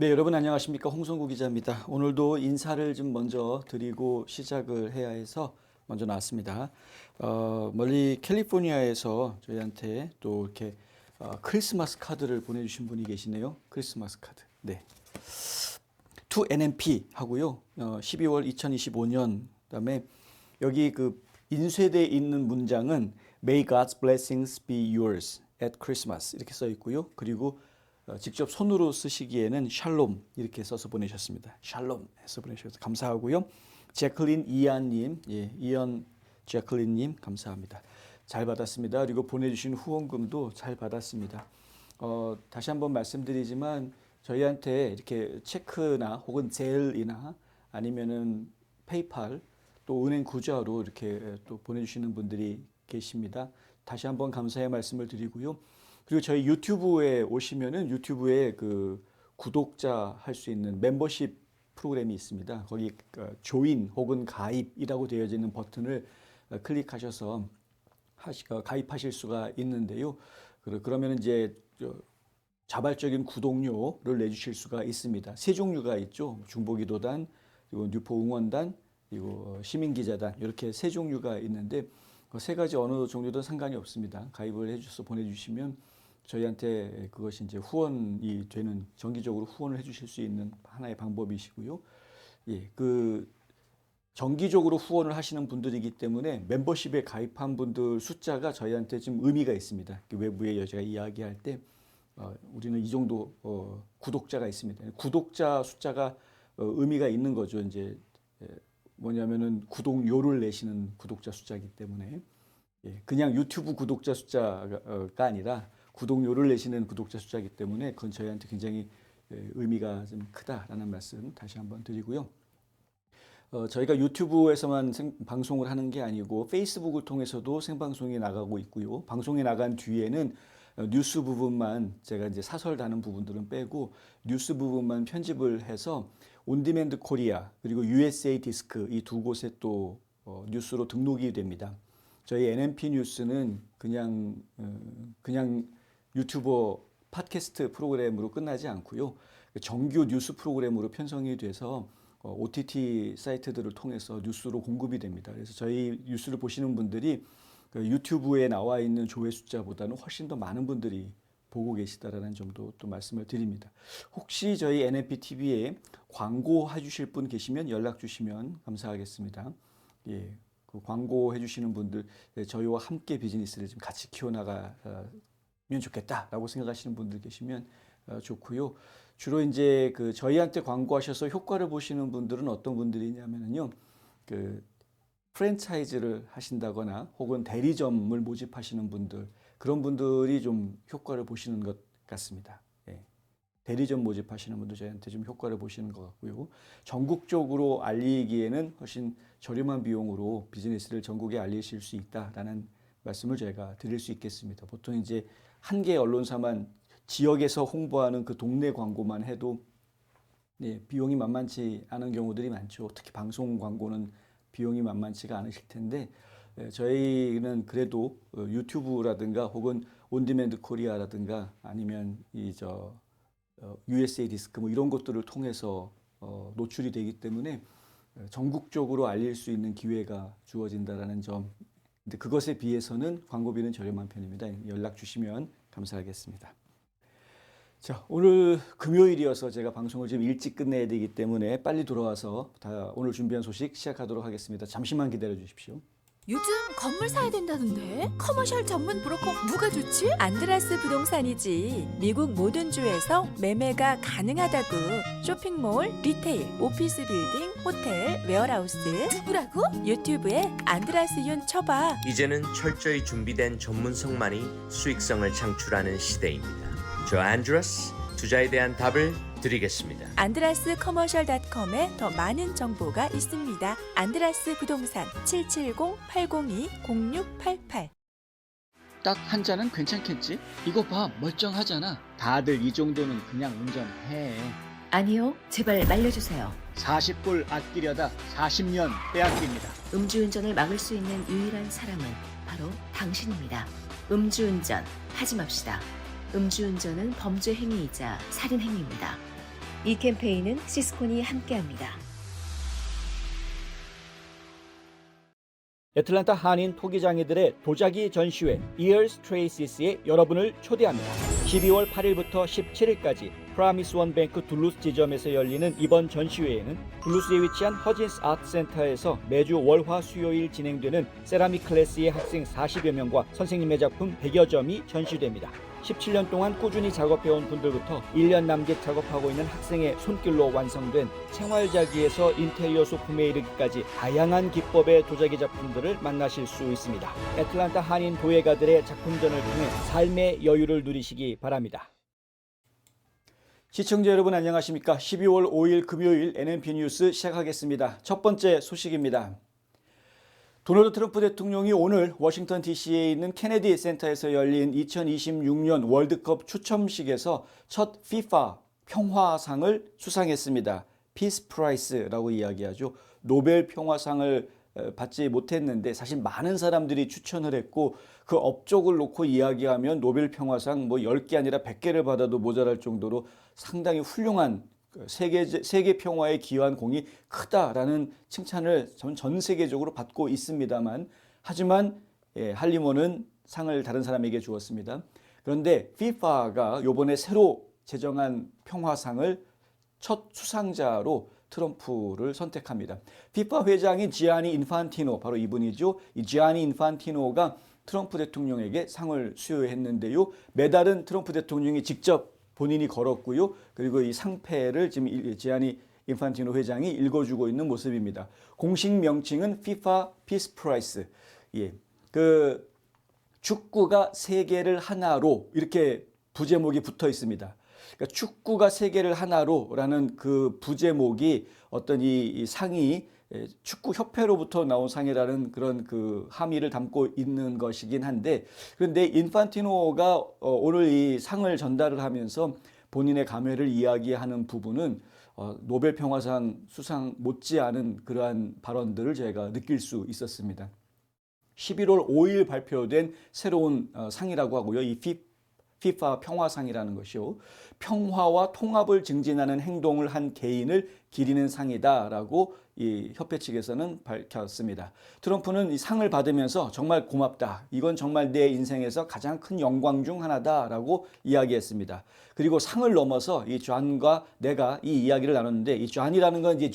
네, 여러분 안녕하십니까? 홍성구 기자입니다. 오늘도 인사를 좀 먼저 드리고 시작을 해야 해서 먼저 나왔습니다. 멀리 캘리포니아에서 저희한테 또 이렇게 크리스마스 카드를 보내주신 분이 계시네요. 크리스마스 카드. 네. to NMP 하고요. 12월 2025년 그다음에 여기 그 인쇄되어 있는 문장은 May God's blessings be yours at Christmas 이렇게 써 있고요. 그리고 직접 손으로 쓰시기에는 샬롬 이렇게 써서 보내셨습니다. 샬롬 해서 보내주셔서 감사하고요. 제클린 이안님, 예, 이안 제클린님 감사합니다. 잘 받았습니다. 그리고 보내주신 후원금도 잘 받았습니다. 다시 한번 말씀드리지만 저희한테 이렇게 체크나 혹은 젤이나 아니면은 페이팔 또 은행 구좌로 이렇게 또 보내주시는 분들이 계십니다. 다시 한번 감사의 말씀을 드리고요. 그리고 저희 유튜브에 오시면은 유튜브에 그 구독자 할 수 있는 멤버십 프로그램이 있습니다. 거기 조인 혹은 가입이라고 되어 있는 버튼을 클릭하셔서 가입하실 수가 있는데요. 그러면 이제 자발적인 구독료를 내주실 수가 있습니다. 세 종류가 있죠. 중보기도단, 그리고 뉴포 응원단, 그리고 시민기자단 이렇게 세 종류가 있는데 세 가지 어느 종류도 상관이 없습니다. 가입을 해주셔서 보내주시면 저희한테 그것이 이제 후원이 되는 정기적으로 후원을 해주실 수 있는 하나의 방법이시고요. 예, 그 정기적으로 후원을 하시는 분들이기 때문에 멤버십에 가입한 분들 숫자가 저희한테 좀 의미가 있습니다. 외부에 제가 이야기할 때 우리는 이 정도 구독자가 있습니다. 구독자 숫자가 의미가 있는 거죠. 이제 뭐냐면은 구독료를 내시는 구독자 숫자이기 때문에 그냥 유튜브 구독자 숫자가 아니라 구독료를 내시는 구독자 숫자이기 때문에 그건 저희한테 굉장히 의미가 좀 크다라는 말씀 다시 한번 드리고요. 저희가 유튜브에서만 방송을 하는 게 아니고 페이스북을 통해서도 생방송이 나가고 있고요. 방송이 나간 뒤에는 뉴스 부분만 제가 이제 사설 다는 부분들은 빼고 뉴스 부분만 편집을 해서 온디맨드 코리아 그리고 USA 디스크 이 두 곳에 또 뉴스로 등록이 됩니다. 저희 NMP 뉴스는 그냥 유튜버 팟캐스트 프로그램으로 끝나지 않고요. 정규 뉴스 프로그램으로 편성이 돼서 OTT 사이트들을 통해서 뉴스로 공급이 됩니다. 그래서 저희 뉴스를 보시는 분들이 그 유튜브에 나와 있는 조회 숫자보다는 훨씬 더 많은 분들이 보고 계시다라는 점도 또 말씀을 드립니다. 혹시 저희 NMP TV에 광고해 주실 분 계시면 연락 주시면 감사하겠습니다. 예, 그 광고해 주시는 분들 저희와 함께 비즈니스를 좀 같이 키워나가면 좋겠다라고 생각하시는 분들 계시면 좋고요. 주로 이제 그 저희한테 광고하셔서 효과를 보시는 분들은 어떤 분들이냐면요, 그 프랜차이즈를 하신다거나 혹은 대리점을 모집하시는 분들 그런 분들이 좀 효과를 보시는 것 같습니다. 예. 대리점 모집하시는 분들 저희한테 좀 효과를 보시는 것 같고요. 전국적으로 알리기에는 훨씬 저렴한 비용으로 비즈니스를 전국에 알리실 수 있다라는 말씀을 저희가 드릴 수 있겠습니다. 보통 이제 한 개 언론사만 지역에서 홍보하는 그 동네 광고만 해도 비용이 만만치 않은 경우들이 많죠. 특히 방송 광고는 비용이 만만치가 않으실 텐데 저희는 그래도 유튜브라든가 혹은 온디맨드 코리아라든가 아니면 USA 디스크 뭐 이런 것들을 통해서 노출이 되기 때문에 전국적으로 알릴 수 있는 기회가 주어진다라는 점. 근데 그것에 비해서는 광고비는 저렴한 편입니다. 연락 주시면 감사하겠습니다. 자, 오늘 금요일이어서 제가 방송을 좀 일찍 끝내야 되기 때문에 빨리 돌아와서 오늘 준비한 소식 시작하도록 하겠습니다. 잠시만 기다려 주십시오. 요즘 건물 사야 된다던데? 커머셜 전문 브로커 누가 좋지? 안드라스 부동산이지. 미국 모든 주에서 매매가 가능하다고. 쇼핑몰, 리테일, 오피스 빌딩, 호텔, 웨어하우스. 누구라고? 유튜브에 안드라스 윤 쳐봐. 이제는 철저히 준비된 전문성만이 수익성을 창출하는 시대입니다. 저 안드라스 투자에 대한 답을 드리겠습니다. 안드라스 커머셜.com에 더 많은 정보가 있습니다. 안드라스 부동산 770-802-0688. 딱 한 잔은 괜찮겠지? 이거 봐, 멀쩡하잖아. 다들 이 정도는 그냥 운전해. 아니요, 제발 말려주세요. 40불 아끼려다 40년 빼앗깁니다. 음주운전을 막을 수 있는 유일한 사람은 바로 당신입니다. 음주운전 하지 맙시다. 음주운전은 범죄 행위이자 살인 행위입니다. 이 캠페인은 시스콘이 함께합니다. 애틀란타 한인 토기장이들의 도자기 전시회 Ears Traces에 여러분을 초대합니다. 12월 8일부터 17일까지 프라미스 원뱅크 둘루스 지점에서 열리는 이번 전시회에는 둘루스에 위치한 허진스 아트센터에서 매주 월화 수요일 진행되는 세라믹 클래스의 학생 40여 명과 선생님의 작품 100여 점이 전시됩니다. 17년 동안 꾸준히 작업해온 분들부터 1년 남짓 작업하고 있는 학생의 손길로 완성된 생활자기에서 인테리어 소품에 이르기까지 다양한 기법의 도자기 작품들을 만나실 수 있습니다. 애틀란타 한인 도예가들의 작품전을 통해 삶의 여유를 누리시기 바랍니다. 시청자 여러분 안녕하십니까? 12월 5일 금요일 NNP 뉴스 시작하겠습니다. 첫 번째 소식입니다. 도널드 트럼프 대통령이 오늘 워싱턴 DC에 있는 케네디 센터에서 열린 2026년 월드컵 추첨식에서 첫 FIFA 평화상을 수상했습니다. 피스 프라이스라고 이야기하죠. 노벨 평화상을 받지 못했는데 사실 많은 사람들이 추천을 했고 그 업적을 놓고 이야기하면 노벨 평화상 뭐 10개 아니라 100개를 받아도 모자랄 정도로 상당히 훌륭한 세계 평화에 기여한 공이 크다라는 칭찬을 전 세계적으로 받고 있습니다만 하지만 할리모는 상을 다른 사람에게 주었습니다. 그런데 FIFA가 이번에 새로 제정한 평화상을 첫 수상자로 트럼프를 선택합니다. FIFA 회장인 지아니 인판티노 바로 이분이죠. 이 지아니 인판티노가 트럼프 대통령에게 상을 수여했는데요. 메달은 트럼프 대통령이 직접 본인이 걸었고요. 그리고 이 상패를 지금 지아니 인판티노 회장이 읽어주고 있는 모습입니다. 공식 명칭은 FIFA Peace Prize. 예, 그 축구가 세계를 하나로 이렇게 부제목이 붙어 있습니다. 그러니까 축구가 세계를 하나로라는 그 부제목이 어떤 이 상이 축구 협회로부터 나온 상이라는 그런 그 함의를 담고 있는 것이긴 한데 그런데 인판티노가 오늘 이 상을 전달을 하면서 본인의 감회를 이야기하는 부분은 노벨 평화상 수상 못지않은 그러한 발언들을 제가 느낄 수 있었습니다. 11월 5일 발표된 새로운 상이라고 하고요. 이 FIFA 평화상이라는 것이요. 평화와 통합을 증진하는 행동을 한 개인을 기리는 상이다라고 이 협회 측에서는 밝혔습니다. 트럼프는 이 상을 받으면서 정말 고맙다. 이건 정말 내 인생에서 가장 큰 영광 중 하나다라고 이야기했습니다. 그리고 상을 넘어서 이 존과 내가 이 이야기를 나눴는데 이 존이라는 건 이제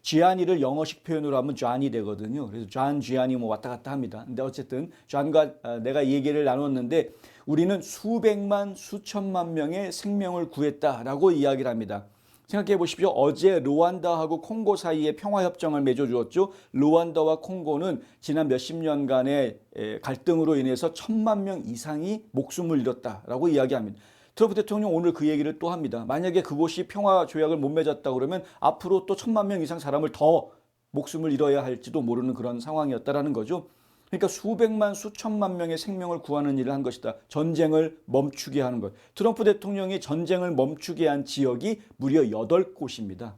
지아니를 영어식 표현으로 하면 존이 되거든요. 그래서 존, 지아니 뭐 왔다 갔다 합니다. 근데 어쨌든 존과 내가 이 얘기를 나눴는데 우리는 수백만, 수천만 명의 생명을 구했다라고 이야기를 합니다. 생각해 보십시오. 어제 루안다하고 콩고 사이에 평화협정을 맺어주었죠. 루안다와 콩고는 지난 몇십 년간의 갈등으로 인해서 1,000만 명 이상이 목숨을 잃었다라고 이야기합니다. 트럼프 대통령 오늘 그 얘기를 또 합니다. 만약에 그곳이 평화조약을 못 맺었다 그러면 앞으로 또 1,000만 명 이상 사람을 더 목숨을 잃어야 할지도 모르는 그런 상황이었다라는 거죠. 그러니까 수백만 수천만 명의 생명을 구하는 일을 한 것이다. 전쟁을 멈추게 하는 것. 트럼프 대통령이 전쟁을 멈추게 한 지역이 무려 8곳입니다.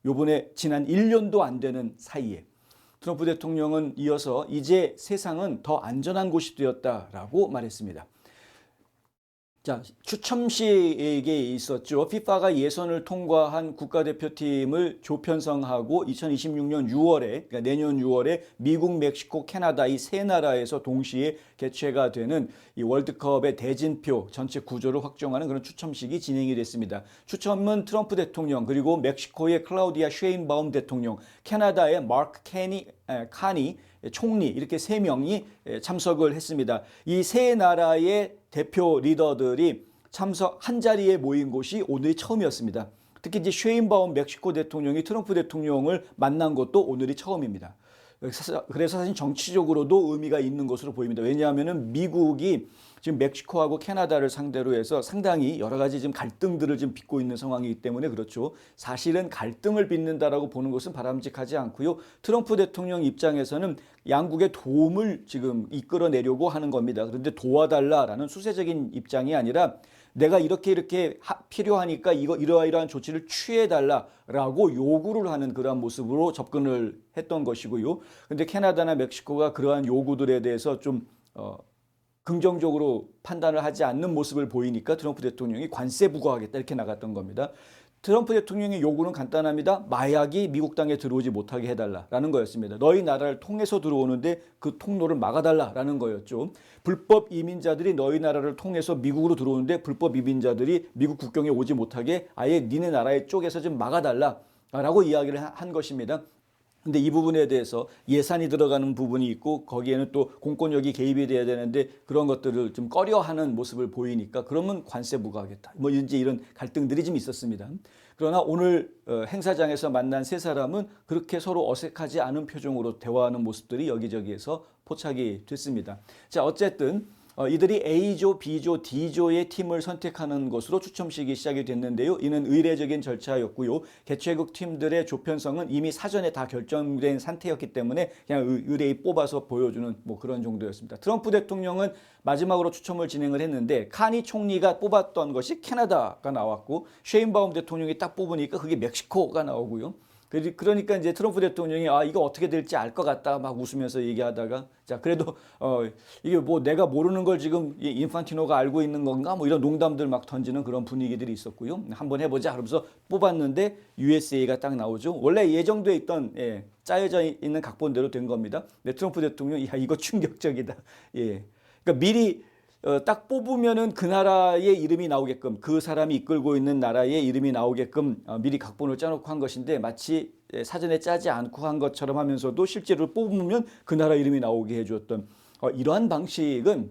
요번에 지난 1년도 안 되는 사이에. 트럼프 대통령은 이어서 이제 세상은 더 안전한 곳이 되었다라고 말했습니다. 자, 추첨식에 있었죠. FIFA가 예선을 통과한 국가대표팀을 조편성하고 2026년 6월에, 그러니까 내년 6월에 미국, 멕시코, 캐나다 이 세 나라에서 동시에 개최가 되는 이 월드컵의 대진표 전체 구조를 확정하는 그런 추첨식이 진행이 됐습니다. 추첨은 트럼프 대통령, 그리고 멕시코의 클라우디아 쉐인바움 대통령, 캐나다의 마크 카니 총리 이렇게 3명이 참석을 했습니다. 이 세 나라의 대표 리더들이 한 자리에 모인 곳이 오늘이 처음이었습니다. 특히 이제 쉐인바움 멕시코 대통령이 트럼프 대통령을 만난 것도 오늘이 처음입니다. 그래서 사실 정치적으로도 의미가 있는 것으로 보입니다. 왜냐하면은 미국이 지금 멕시코하고 캐나다를 상대로 해서 상당히 여러 가지 지금 갈등들을 지금 빚고 있는 상황이기 때문에 그렇죠. 사실은 갈등을 빚는다라고 보는 것은 바람직하지 않고요. 트럼프 대통령 입장에서는 양국의 도움을 지금 이끌어내려고 하는 겁니다. 그런데 도와달라라는 수세적인 입장이 아니라 내가 이렇게 필요하니까 이러한 조치를 취해달라라고 요구를 하는 그러한 모습으로 접근을 했던 것이고요. 그런데 캐나다나 멕시코가 그러한 요구들에 대해서 좀 긍정적으로 판단을 하지 않는 모습을 보이니까 트럼프 대통령이 관세 부과하겠다 이렇게 나갔던 겁니다. 트럼프 대통령의 요구는 간단합니다. 마약이 미국 땅에 들어오지 못하게 해달라라는 거였습니다. 너희 나라를 통해서 들어오는데 그 통로를 막아달라라는 거였죠. 불법 이민자들이 너희 나라를 통해서 미국으로 들어오는데 불법 이민자들이 미국 국경에 오지 못하게 아예 니네 나라의 쪽에서 좀 막아달라라고 이야기를 한 것입니다. 근데 이 부분에 대해서 예산이 들어가는 부분이 있고 거기에는 또 공권력이 개입이 돼야 되는데 그런 것들을 좀 꺼려하는 모습을 보이니까 그러면 관세 부과하겠다. 뭐 이제 이런 갈등들이 좀 있었습니다. 그러나 오늘 행사장에서 만난 세 사람은 그렇게 서로 어색하지 않은 표정으로 대화하는 모습들이 여기저기에서 포착이 됐습니다. 자, 어쨌든 이들이 A조, B조, D조의 팀을 선택하는 것으로 추첨식이 시작이 됐는데요. 이는 의례적인 절차였고요. 개최국 팀들의 조편성은 이미 사전에 다 결정된 상태였기 때문에 그냥 의뢰이 뽑아서 보여주는 뭐 그런 정도였습니다. 트럼프 대통령은 마지막으로 추첨을 진행을 했는데 카니 총리가 뽑았던 것이 캐나다가 나왔고 셰인바움 대통령이 딱 뽑으니까 그게 멕시코가 나오고요. 그러니까 이제 트럼프 대통령이 이거 어떻게 될지 알 것 같다 막 웃으면서 얘기하다가 자 그래도 이게 뭐 내가 모르는 걸 지금 인판티노가 알고 있는 건가 뭐 이런 농담들 막 던지는 그런 분위기들이 있었고요. 한번 해보자 그러면서 뽑았는데 USA가 딱 나오죠. 원래 예정돼 있던 짜여져 있는 각본대로 된 겁니다. 근데 트럼프 대통령이 이거 충격적이다. 그러니까 미리 딱 뽑으면은 그 나라의 이름이 나오게끔 그 사람이 이끌고 있는 나라의 이름이 나오게끔 미리 각본을 짜놓고 한 것인데 마치 사전에 짜지 않고 한 것처럼 하면서도 실제로 뽑으면 그 나라 이름이 나오게 해주었던 이러한 방식은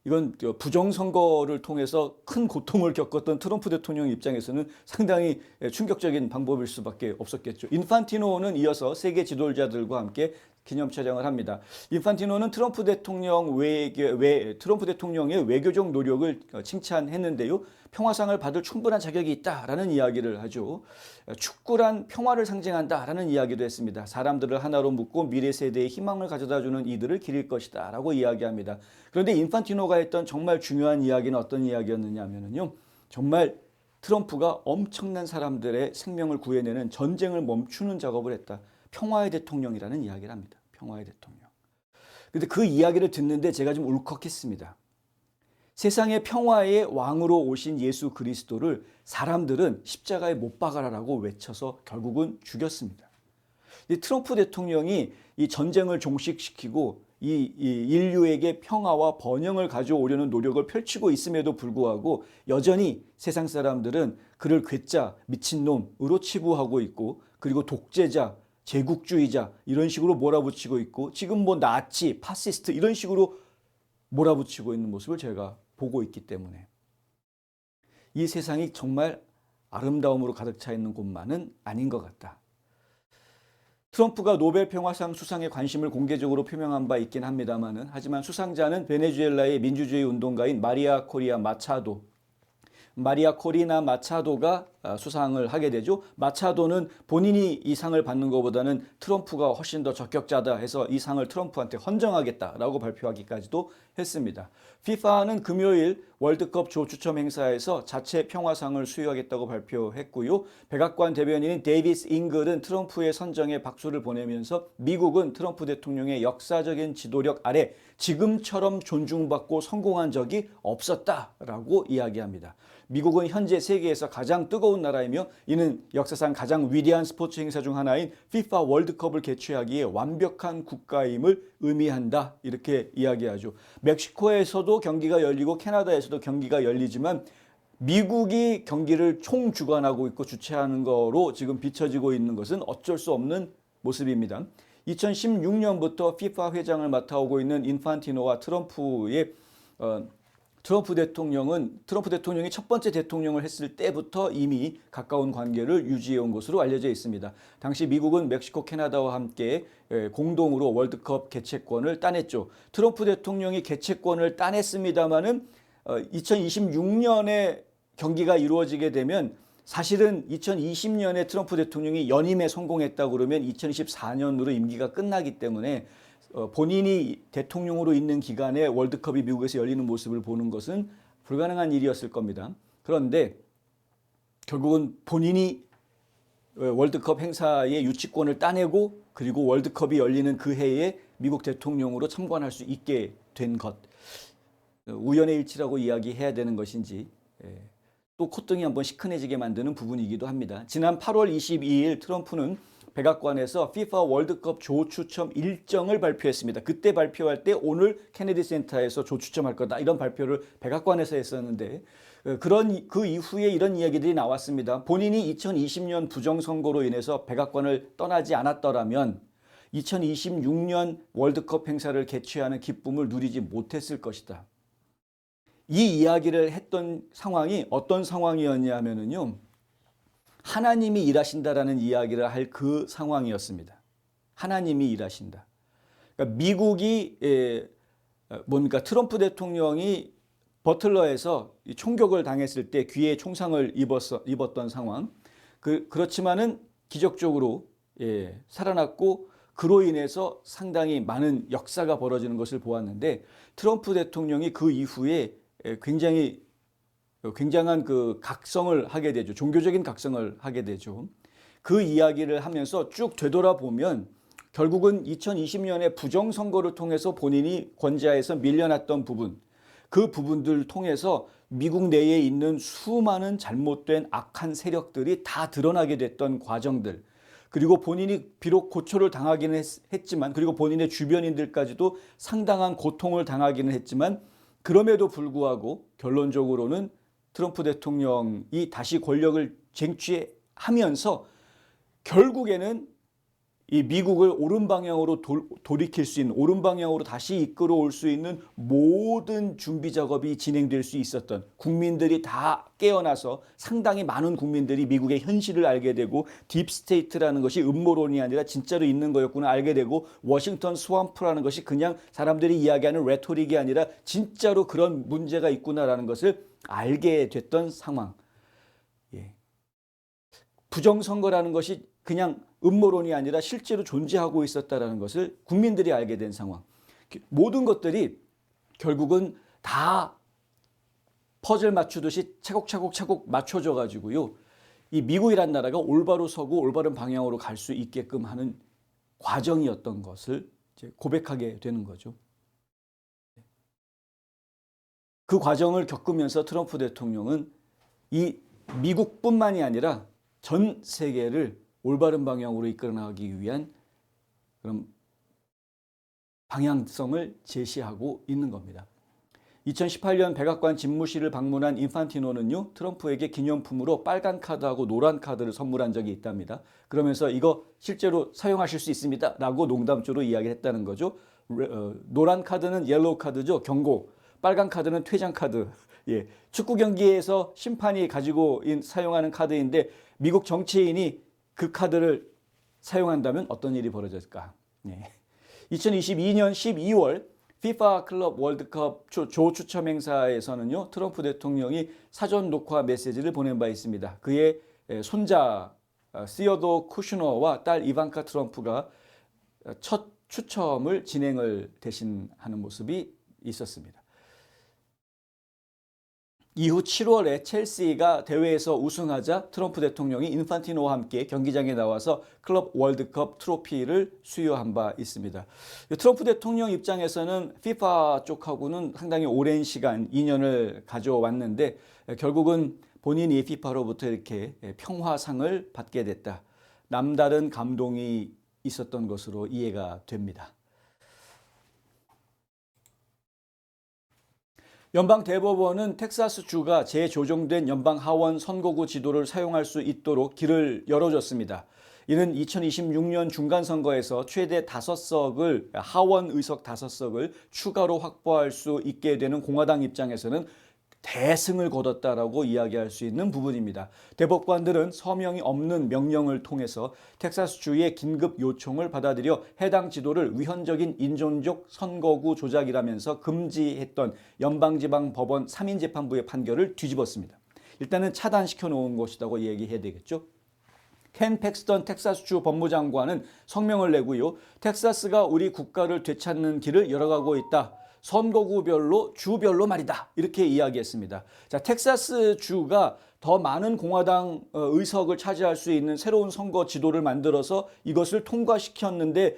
이건 부정선거를 통해서 큰 고통을 겪었던 트럼프 대통령 입장에서는 상당히 충격적인 방법일 수밖에 없었겠죠. 인판티노는 이어서 세계 지도자들과 함께 기념 촬영을 합니다. 인판티노는 트럼프 대통령의 외교적 노력을 칭찬했는데요. 평화상을 받을 충분한 자격이 있다라는 이야기를 하죠. 축구란 평화를 상징한다라는 이야기도 했습니다. 사람들을 하나로 묶고 미래 세대에 희망을 가져다주는 이들을 기릴 것이다라고 이야기합니다. 그런데 인판티노가 했던 정말 중요한 이야기는 어떤 이야기였느냐 하면요. 정말 트럼프가 엄청난 사람들의 생명을 구해내는 전쟁을 멈추는 작업을 했다. 평화의 대통령이라는 이야기를 합니다. 평화의 대통령. 근데 그 이야기를 듣는데 제가 좀 울컥했습니다. 세상의 평화의 왕으로 오신 예수 그리스도를 사람들은 십자가에 못 박아라라고 외쳐서 결국은 죽였습니다. 이 트럼프 대통령이 이 전쟁을 종식시키고 이 인류에게 평화와 번영을 가져오려는 노력을 펼치고 있음에도 불구하고 여전히 세상 사람들은 그를 괴짜, 미친놈으로 치부하고 있고 그리고 독재자, 제국주의자 이런 식으로 몰아붙이고 있고 지금 뭐 나치, 파시스트 이런 식으로 몰아붙이고 있는 모습을 제가 보고 있기 때문에 이 세상이 정말 아름다움으로 가득 차 있는 곳만은 아닌 것 같다. 트럼프가 노벨 평화상 수상에 관심을 공개적으로 표명한 바 있긴 합니다만은 하지만 수상자는 베네수엘라의 민주주의 운동가인 마리아 코리나 마차도가 수상을 하게 되죠. 마차도는 본인이 이 상을 받는 것보다는 트럼프가 훨씬 더 적격자다 해서 이 상을 트럼프한테 헌정하겠다라고 발표하기까지도 했습니다. FIFA는 금요일 월드컵 조 추첨 행사에서 자체 평화상을 수여하겠다고 발표했고요. 백악관 대변인인 데이비스 잉글은 트럼프의 선정에 박수를 보내면서 미국은 트럼프 대통령의 역사적인 지도력 아래 지금처럼 존중받고 성공한 적이 없었다라고 이야기합니다. 미국은 현재 세계에서 가장 뜨거운 나라이며 이는 역사상 가장 위대한 스포츠 행사 중 하나인 FIFA 월드컵을 개최하기에 완벽한 국가임을 의미한다 이렇게 이야기하죠. 멕시코에서도 경기가 열리고 캐나다에서도 경기가 열리지만 미국이 경기를 총주관하고 있고 주최하는 거로 지금 비춰지고 있는 것은 어쩔 수 없는 모습입니다. 2016년부터 FIFA 회장을 맡아오고 있는 인판티노와 트럼프 대통령이 첫 번째 대통령을 했을 때부터 이미 가까운 관계를 유지해온 것으로 알려져 있습니다. 당시 미국은 멕시코, 캐나다와 함께 공동으로 월드컵 개최권을 따냈죠. 트럼프 대통령이 개최권을 따냈습니다마는 2026년에 경기가 이루어지게 되면 사실은 2020년에 트럼프 대통령이 연임에 성공했다 그러면 2024년으로 임기가 끝나기 때문에 본인이 대통령으로 있는 기간에 월드컵이 미국에서 열리는 모습을 보는 것은 불가능한 일이었을 겁니다. 그런데 결국은 본인이 월드컵 행사의 유치권을 따내고 그리고 월드컵이 열리는 그 해에 미국 대통령으로 참관할 수 있게 된 것. 우연의 일치라고 이야기해야 되는 것인지 또 콧등이 한번 시큰해지게 만드는 부분이기도 합니다. 지난 8월 22일 트럼프는 백악관에서 FIFA 월드컵 조추첨 일정을 발표했습니다. 그때 발표할 때 오늘 케네디 센터에서 조추첨할 거다 이런 발표를 백악관에서 했었는데 그 이후에 이런 이야기들이 나왔습니다. 본인이 2020년 부정선거로 인해서 백악관을 떠나지 않았더라면 2026년 월드컵 행사를 개최하는 기쁨을 누리지 못했을 것이다. 이 이야기를 했던 상황이 어떤 상황이었냐면요. 하나님이 일하신다라는 이야기를 할 그 상황이었습니다. 하나님이 일하신다. 그러니까 미국이 뭡니까? 트럼프 대통령이 버틀러에서 총격을 당했을 때 귀에 총상을 입었던 상황. 그렇지만은 기적적으로 살아났고 그로 인해서 상당히 많은 역사가 벌어지는 것을 보았는데 트럼프 대통령이 그 이후에 굉장한 그 각성을 하게 되죠. 종교적인 각성을 하게 되죠. 그 이야기를 하면서 쭉 되돌아보면 결국은 2020년에 부정선거를 통해서 본인이 권좌에서 밀려났던 부분, 그 부분들을 통해서 미국 내에 있는 수많은 잘못된 악한 세력들이 다 드러나게 됐던 과정들, 그리고 본인이 비록 고초를 당하기는 했지만, 그리고 본인의 주변인들까지도 상당한 고통을 당하기는 했지만, 그럼에도 불구하고 결론적으로는 트럼프 대통령이 다시 권력을 쟁취하면서 결국에는 이 미국을 옳은 방향으로 돌이킬 수 있는, 옳은 방향으로 다시 이끌어올 수 있는 모든 준비 작업이 진행될 수 있었던, 국민들이 다 깨어나서 상당히 많은 국민들이 미국의 현실을 알게 되고 딥스테이트라는 것이 음모론이 아니라 진짜로 있는 거였구나 알게 되고, 워싱턴 스왑프라는 것이 그냥 사람들이 이야기하는 레토릭이 아니라 진짜로 그런 문제가 있구나라는 것을 알게 됐던 상황. 부정선거라는 것이 그냥 음모론이 아니라 실제로 존재하고 있었다는 것을 국민들이 알게 된 상황. 모든 것들이 결국은 다 퍼즐 맞추듯이 차곡차곡 맞춰져 가지고요. 이 미국이란 나라가 올바로 서고 올바른 방향으로 갈 수 있게끔 하는 과정이었던 것을 이제 고백하게 되는 거죠. 그 과정을 겪으면서 트럼프 대통령은 이 미국뿐만이 아니라 전 세계를 올바른 방향으로 이끌어 나가기 위한 그런 방향성을 제시하고 있는 겁니다. 2018년 백악관 집무실을 방문한 인판티노는요, 트럼프에게 기념품으로 빨간 카드하고 노란 카드를 선물한 적이 있답니다. 그러면서 이거 실제로 사용하실 수 있습니다 라고 농담조로 이야기했다는 거죠. 노란 카드는 옐로우 카드죠, 경고. 빨간 카드는 퇴장 카드. 축구 경기에서 심판이 가지고 사용하는 카드인데 미국 정치인이 그 카드를 사용한다면 어떤 일이 벌어졌을까? 2022년 12월 FIFA 클럽 월드컵 조 추첨 행사에서는요, 트럼프 대통령이 사전 녹화 메시지를 보낸 바 있습니다. 그의 손자 시어도 쿠슈너와 딸 이반카 트럼프가 첫 추첨을 진행을 대신하는 모습이 있었습니다. 이후 7월에 첼시가 대회에서 우승하자 트럼프 대통령이 인판티노와 함께 경기장에 나와서 클럽 월드컵 트로피를 수여한 바 있습니다. 트럼프 대통령 입장에서는 FIFA 쪽하고는 상당히 오랜 시간, 2년을 가져왔는데 결국은 본인이 FIFA로부터 이렇게 평화상을 받게 됐다. 남다른 감동이 있었던 것으로 이해가 됩니다. 연방 대법원은 텍사스주가 재조정된 연방 하원 선거구 지도를 사용할 수 있도록 길을 열어줬습니다. 이는 2026년 중간선거에서 최대 5석을, 하원 의석 5석을 추가로 확보할 수 있게 되는 공화당 입장에서는 대승을 거뒀다라고 이야기할 수 있는 부분입니다. 대법관들은 서명이 없는 명령을 통해서 텍사스주의 긴급 요청을 받아들여 해당 지도를 위헌적인 인종적 선거구 조작이라면서 금지했던 연방지방법원 3인 재판부의 판결을 뒤집었습니다. 일단은 차단시켜 놓은 것이라고 얘기해야 되겠죠. 켄 팩스턴 텍사스주 법무장관은 성명을 내고요. 텍사스가 우리 국가를 되찾는 길을 열어가고 있다. 선거구별로 주별로 말이다. 이렇게 이야기했습니다. 자, 텍사스 주가 더 많은 공화당 의석을 차지할 수 있는 새로운 선거 지도를 만들어서 이것을 통과시켰는데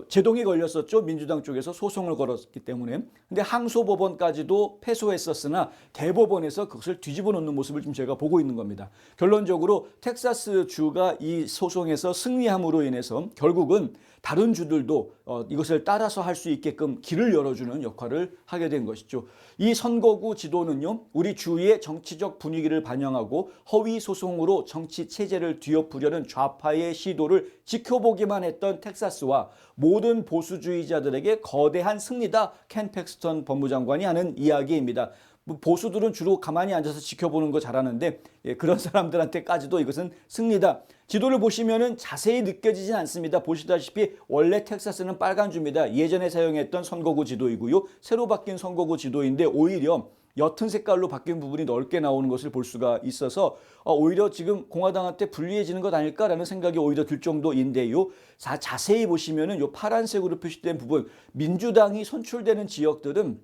제동이 걸렸었죠. 민주당 쪽에서 소송을 걸었기 때문에. 근데 항소법원까지도 패소했었으나 대법원에서 그것을 뒤집어 놓는 모습을 지금 제가 보고 있는 겁니다. 결론적으로 텍사스 주가 이 소송에서 승리함으로 인해서 결국은 다른 주들도 이것을 따라서 할 수 있게끔 길을 열어주는 역할을 하게 된 것이죠. 이 선거구 지도는요, 우리 주위의 정치적 분위기를 반영하고 허위 소송으로 정치 체제를 뒤엎으려는 좌파의 시도를 지켜보기만 했던 텍사스와 모든 보수주의자들에게 거대한 승리다. 켄 팩스턴 법무장관이 하는 이야기입니다. 보수들은 주로 가만히 앉아서 지켜보는 거 잘하는데 그런 사람들한테까지도 이것은 승리다. 지도를 보시면은 자세히 느껴지진 않습니다. 보시다시피 원래 텍사스는 빨간 주입니다. 예전에 사용했던 선거구 지도이고요. 새로 바뀐 선거구 지도인데 오히려 옅은 색깔로 바뀐 부분이 넓게 나오는 것을 볼 수가 있어서 오히려 지금 공화당한테 불리해지는 것 아닐까라는 생각이 오히려 들 정도인데요. 자세히 보시면은 요 파란색으로 표시된 부분, 민주당이 선출되는 지역들은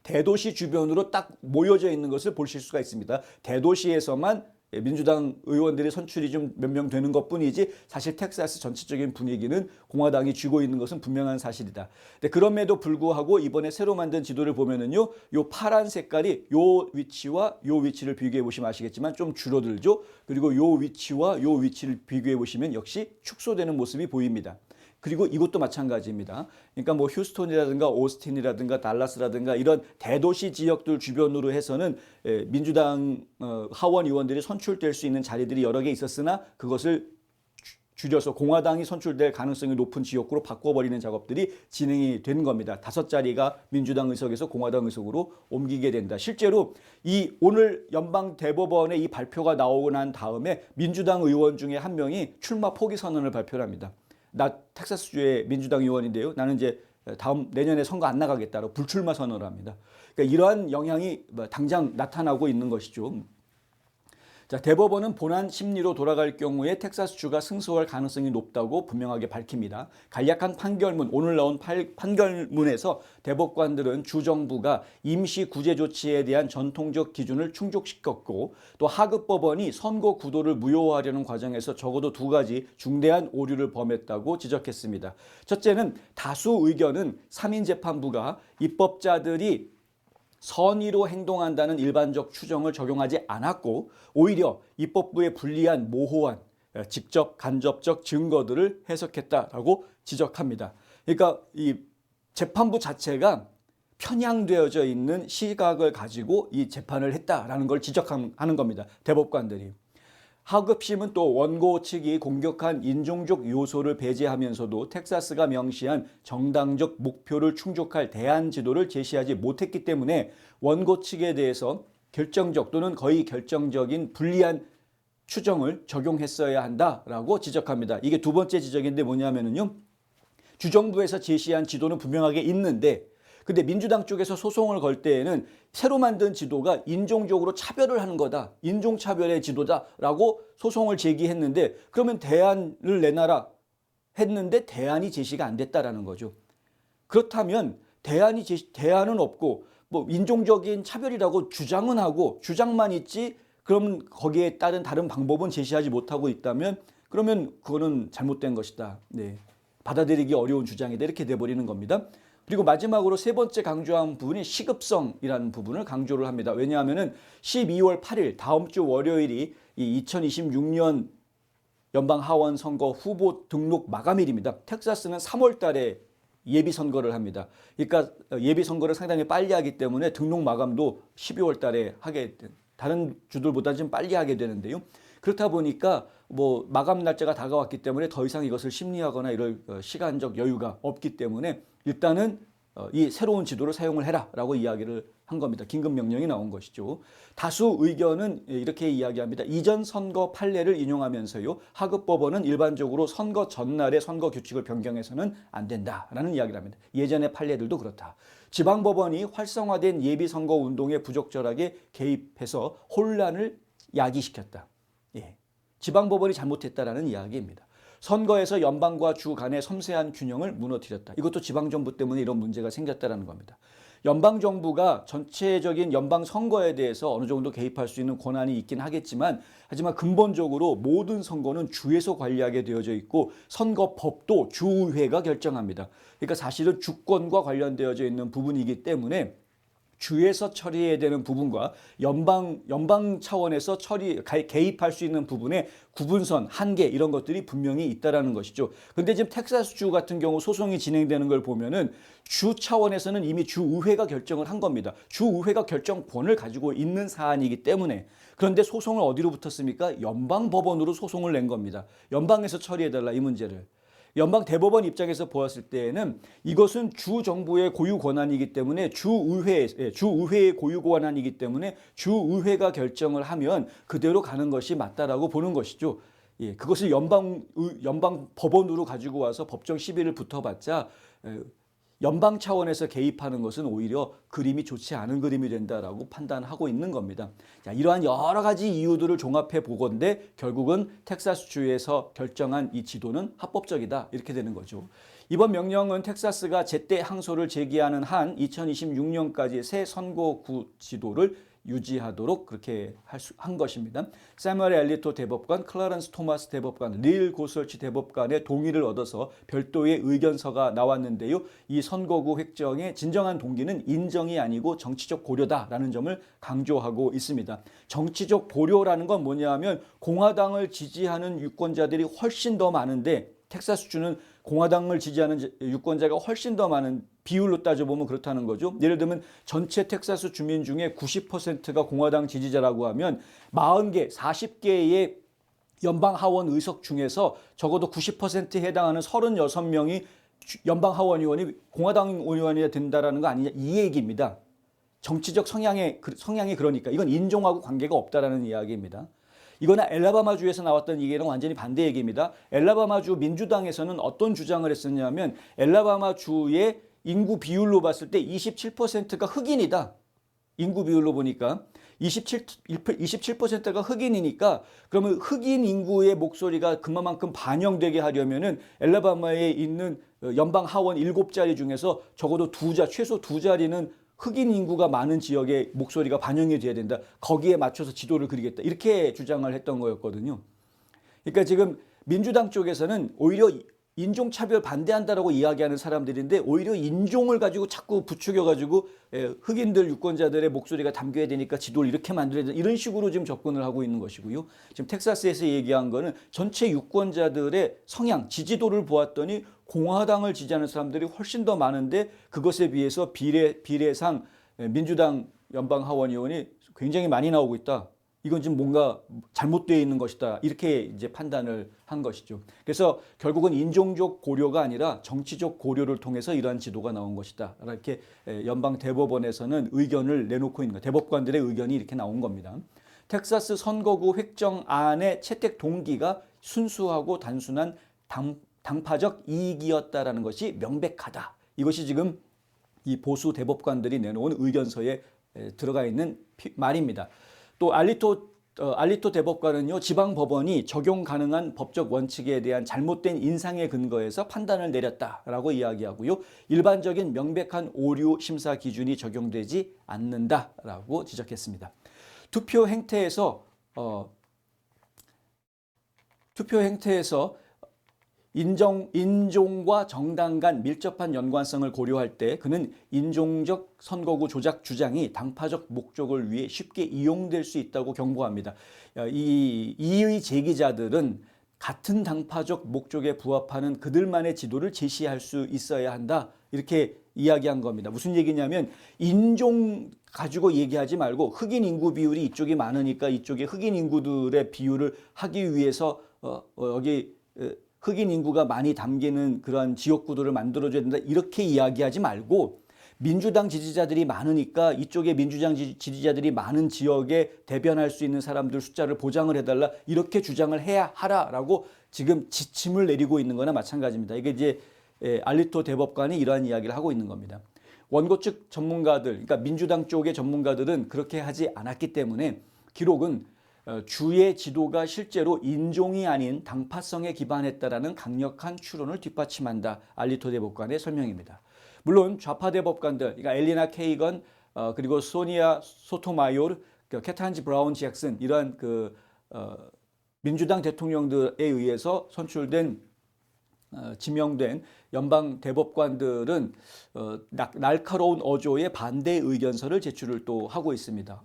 대도시 주변으로 딱 모여져 있는 것을 보실 수가 있습니다. 대도시에서만 민주당 의원들의 선출이 좀 몇 명 되는 것뿐이지 사실 텍사스 전체적인 분위기는 공화당이 쥐고 있는 것은 분명한 사실이다. 근데 그럼에도 불구하고 이번에 새로 만든 지도를 보면은요, 요 파란 색깔이 요 위치와 요 위치를 비교해 보시면 아시겠지만 좀 줄어들죠. 그리고 요 위치와 요 위치를 비교해 보시면 역시 축소되는 모습이 보입니다. 그리고 이것도 마찬가지입니다. 그러니까 뭐 휴스톤이라든가 오스틴이라든가 달라스라든가 이런 대도시 지역들 주변으로 해서는 민주당 하원 의원들이 선출될 수 있는 자리들이 여러 개 있었으나 그것을 줄여서 공화당이 선출될 가능성이 높은 지역구로 바꿔버리는 작업들이 진행이 된 겁니다. 5자리가 민주당 의석에서 공화당 의석으로 옮기게 된다. 실제로 이 오늘 연방 대법원의 이 발표가 나오고 난 다음에 민주당 의원 중에 한 명이 출마 포기 선언을 발표합니다. 나 텍사스주의 민주당 의원인데요. 나는 이제 다음 내년에 선거 안 나가겠다고 불출마 선언을 합니다. 그러니까 이러한 영향이 당장 나타나고 있는 것이죠. 자, 대법원은 본안 심리로 돌아갈 경우에 텍사스주가 승소할 가능성이 높다고 분명하게 밝힙니다. 간략한 판결문, 오늘 나온 판결문에서 대법관들은 주정부가 임시 구제 조치에 대한 전통적 기준을 충족시켰고 또 하급법원이 선거 구도를 무효화하려는 과정에서 적어도 2가지 중대한 오류를 범했다고 지적했습니다. 첫째는 다수 의견은 3인 재판부가 입법자들이 선의로 행동한다는 일반적 추정을 적용하지 않았고 오히려 입법부에 불리한 모호한 직접 간접적 증거들을 해석했다라고 지적합니다. 그러니까 이 재판부 자체가 편향되어져 있는 시각을 가지고 이 재판을 했다라는 걸 지적하는 겁니다. 대법관들이. 하급심은 또 원고 측이 공격한 인종적 요소를 배제하면서도 텍사스가 명시한 정당적 목표를 충족할 대안 지도를 제시하지 못했기 때문에 원고 측에 대해서 결정적 또는 거의 결정적인 불리한 추정을 적용했어야 한다라고 지적합니다. 이게 두 번째 지적인데 뭐냐면요. 주정부에서 제시한 지도는 분명하게 있는데 근데 민주당 쪽에서 소송을 걸 때에는 새로 만든 지도가 인종적으로 차별을 하는 거다. 인종차별의 지도다라고 소송을 제기했는데 그러면 대안을 내놔라 했는데 대안이 제시가 안 됐다라는 거죠. 그렇다면 대안은 없고 뭐 인종적인 차별이라고 주장은 하고 주장만 있지 그럼 거기에 따른 다른 방법은 제시하지 못하고 있다면 그러면 그거는 잘못된 것이다. 네. 받아들이기 어려운 주장이다. 이렇게 돼버리는 겁니다. 그리고 마지막으로 세 번째 강조한 부분이 시급성이라는 부분을 강조를 합니다. 왜냐하면 12월 8일 다음 주 월요일이 이 2026년 연방 하원 선거 후보 등록 마감일입니다. 텍사스는 3월 달에 예비 선거를 합니다. 그러니까 예비 선거를 상당히 빨리 하기 때문에 등록 마감도 12월 달에 하게 다른 주들보다 좀 빨리 하게 되는데요. 그렇다 보니까 뭐 마감 날짜가 다가왔기 때문에 더 이상 이것을 심리하거나 이럴 시간적 여유가 없기 때문에 일단은 이 새로운 지도를 사용을 해라라고 이야기를 한 겁니다. 긴급 명령이 나온 것이죠. 다수 의견은 이렇게 이야기합니다. 이전 선거 판례를 인용하면서요. 하급법원은 일반적으로 선거 전날에 선거 규칙을 변경해서는 안 된다라는 이야기를 합니다. 예전의 판례들도 그렇다. 지방법원이 활성화된 예비선거 운동에 부적절하게 개입해서 혼란을 야기시켰다. 예. 지방법원이 잘못했다라는 이야기입니다. 선거에서 연방과 주 간의 섬세한 균형을 무너뜨렸다. 이것도 지방정부 때문에 이런 문제가 생겼다는 겁니다. 연방 정부가 전체적인 연방 선거에 대해서 어느 정도 개입할 수 있는 권한이 있긴 하겠지만, 하지만 근본적으로 모든 선거는 주에서 관리하게 되어져 있고 선거법도 주의회가 결정합니다. 그러니까 사실은 주권과 관련되어져 있는 부분이기 때문에 주에서 처리해야 되는 부분과 연방 차원에서 개입할 수 있는 부분의 구분선, 한계 이런 것들이 분명히 있다라는 것이죠. 근데 지금 텍사스주 같은 경우 소송이 진행되는 걸 보면은 주 차원에서는 이미 주의회가 결정을 한 겁니다. 주의회가 결정권을 가지고 있는 사안이기 때문에. 그런데 소송을 어디로 붙었습니까? 연방 법원으로 소송을 낸 겁니다. 연방에서 처리해달라 이 문제를. 연방 대법원 입장에서 보았을 때에는 이것은 주 정부의 고유 권한이기 때문에 주의회의 고유 권한이기 때문에 주의회가 결정을 하면 그대로 가는 것이 맞다라고 보는 것이죠. 예, 그것을 연방 법원으로 가지고 와서 법정 시비를 붙어봤자 연방 차원에서 개입하는 것은 오히려 그림이 좋지 않은 그림이 된다라고 판단하고 있는 겁니다. 자, 이러한 여러 가지 이유들을 종합해 보건대 결국은 텍사스주에서 결정한 이 지도는 합법적이다 이렇게 되는 거죠. 이번 명령은 텍사스가 제때 항소를 제기하는 한 2026년까지 새 선거구 지도를 유지하도록 그렇게 한 것입니다. 사무엘 엘리토 대법관, 클라런스 토마스 대법관, 릴 고설치 대법관의 동의를 얻어서 별도의 의견서가 나왔는데요. 이 선거구 획정의 진정한 동기는 인정이 아니고 정치적 고려다라는 점을 강조하고 있습니다. 정치적 고려라는 건 뭐냐면 공화당을 지지하는 유권자들이 훨씬 더 많은데 텍사스주는 공화당을 지지하는 유권자가 훨씬 더 많은 비율로 따져보면 그렇다는 거죠. 예를 들면 전체 텍사스 주민 중에 90%가 공화당 지지자라고 하면 40개, 40개의 연방 하원 의석 중에서 적어도 90%에 해당하는 36명이 연방 하원 의원이 공화당 의원이 된다라는 거 아니냐 이 얘기입니다. 정치적 성향이 그러니까 이건 인종하고 관계가 없다라는 이야기입니다. 이거나 엘라바마주에서 나왔던 얘기랑 완전히 반대 얘기입니다. 엘라바마주 민주당에서는 어떤 주장을 했었냐면 엘라바마주의 인구 비율로 봤을 때 27%가 흑인이다. 인구 비율로 보니까 27%가 흑인이니까 그러면 흑인 인구의 목소리가 그만큼 반영되게 하려면은 엘라바마에 있는 연방 하원 7자리 중에서 적어도 최소 2자리는 흑인 인구가 많은 지역의 목소리가 반영이 돼야 된다. 거기에 맞춰서 지도를 그리겠다. 이렇게 주장을 했던 거였거든요. 그러니까 지금 민주당 쪽에서는 오히려 인종차별 반대한다라고 이야기하는 사람들인데 오히려 인종을 가지고 자꾸 부추겨가지고 흑인들 유권자들의 목소리가 담겨야 되니까 지도를 이렇게 만들어야 된다. 이런 식으로 지금 접근을 하고 있는 것이고요. 지금 텍사스에서 얘기한 거는 전체 유권자들의 성향, 지지도를 보았더니 공화당을 지지하는 사람들이 훨씬 더 많은데 그것에 비해서 비례상 민주당 연방 하원 의원이 굉장히 많이 나오고 있다. 이건 지금 뭔가 잘못되어 있는 것이다. 이렇게 이제 판단을 한 것이죠. 그래서 결국은 인종적 고려가 아니라 정치적 고려를 통해서 이러한 지도가 나온 것이다. 이렇게 연방 대법원에서는 의견을 내놓고 있는 거. 대법관들의 의견이 이렇게 나온 겁니다. 텍사스 선거구 획정안의 채택 동기가 순수하고 단순한 당파적 이익이었다라는 것이 명백하다. 이것이 지금 이 보수 대법관들이 내놓은 의견서에 들어가 있는 말입니다. 또 알리토 대법관은요, 지방 법원이 적용 가능한 법적 원칙에 대한 잘못된 인상에 근거해서 판단을 내렸다라고 이야기하고요. 일반적인 명백한 오류 심사 기준이 적용되지 않는다라고 지적했습니다. 투표 행태에서 인종과 정당 간 밀접한 연관성을 고려할 때 그는 인종적 선거구 조작 주장이 당파적 목적을 위해 쉽게 이용될 수 있다고 경고합니다. 이 이의 제기자들은 같은 당파적 목적에 부합하는 그들만의 지도를 제시할 수 있어야 한다. 이렇게 이야기한 겁니다. 무슨 얘기냐면 인종 가지고 얘기하지 말고 흑인 인구 비율이 이쪽이 많으니까 이쪽에 흑인 인구들의 비율을 하기 위해서 여기 흑인 인구가 많이 담기는 그런 지역구도를 만들어줘야 된다. 이렇게 이야기하지 말고 민주당 지지자들이 많으니까 이쪽에 민주당 지지자들이 많은 지역에 대변할 수 있는 사람들 숫자를 보장을 해달라. 이렇게 주장을 해야 하라라고 지금 지침을 내리고 있는 거나 마찬가지입니다. 이게 이제 알리토 대법관이 이러한 이야기를 하고 있는 겁니다. 원고 측 전문가들, 그러니까 민주당 쪽의 전문가들은 그렇게 하지 않았기 때문에 기록은 주의 지도가 실제로 인종이 아닌 당파성에 기반했다라는 강력한 추론을 뒷받침한다. 알리토 대법관의 설명입니다. 물론 좌파 대법관들, 그러니까 엘리나 케이건, 그리고 소니아 소토마요르, 케탄지 브라운 잭슨 이러한 민주당 대통령들에 의해서 선출된 지명된 연방 대법관들은 날카로운 어조의 반대 의견서를 제출을 또 하고 있습니다.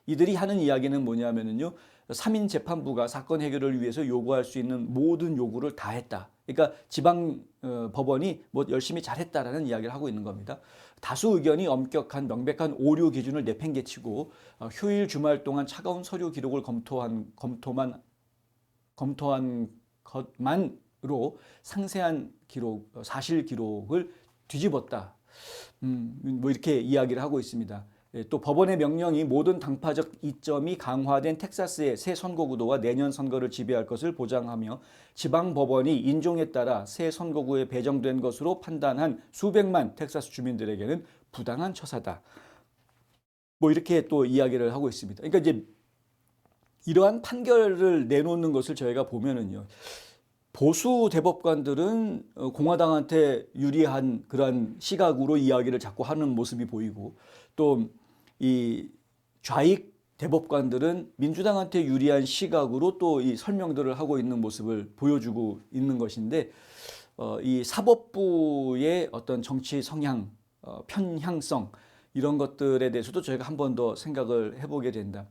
이들이 하는 이야기는 뭐냐면요, 3인 재판부가 사건 해결을 위해서 요구할 수 있는 모든 요구를 다 했다. 그러니까 지방 법원이 뭐 열심히 잘했다라는 이야기를 하고 있는 겁니다. 다수 의견이 엄격한 명백한 오류 기준을 내팽개치고 휴일 주말 동안 차가운 서류 기록을 검토한 것만으로 상세한 기록, 사실 기록을 뒤집었다. 뭐 이렇게 이야기를 하고 있습니다. 또 법원의 명령이 모든 당파적 이점이 강화된 텍사스의 새 선거구도와 내년 선거를 지배할 것을 보장하며 지방 법원이 인종에 따라 새 선거구에 배정된 것으로 판단한 수백만 텍사스 주민들에게는 부당한 처사다. 뭐 이렇게 또 이야기를 하고 있습니다. 그러니까 이제 이러한 판결을 내놓는 것을 저희가 보면은요, 보수 대법관들은 공화당한테 유리한 그러한 시각으로 이야기를 자꾸 하는 모습이 보이고, 또 이 좌익 대법관들은 민주당한테 유리한 시각으로 또 이 설명들을 하고 있는 모습을 보여주고 있는 것인데, 이 사법부의 어떤 정치 성향, 편향성 이런 것들에 대해서도 저희가 한 번 더 생각을 해보게 된다.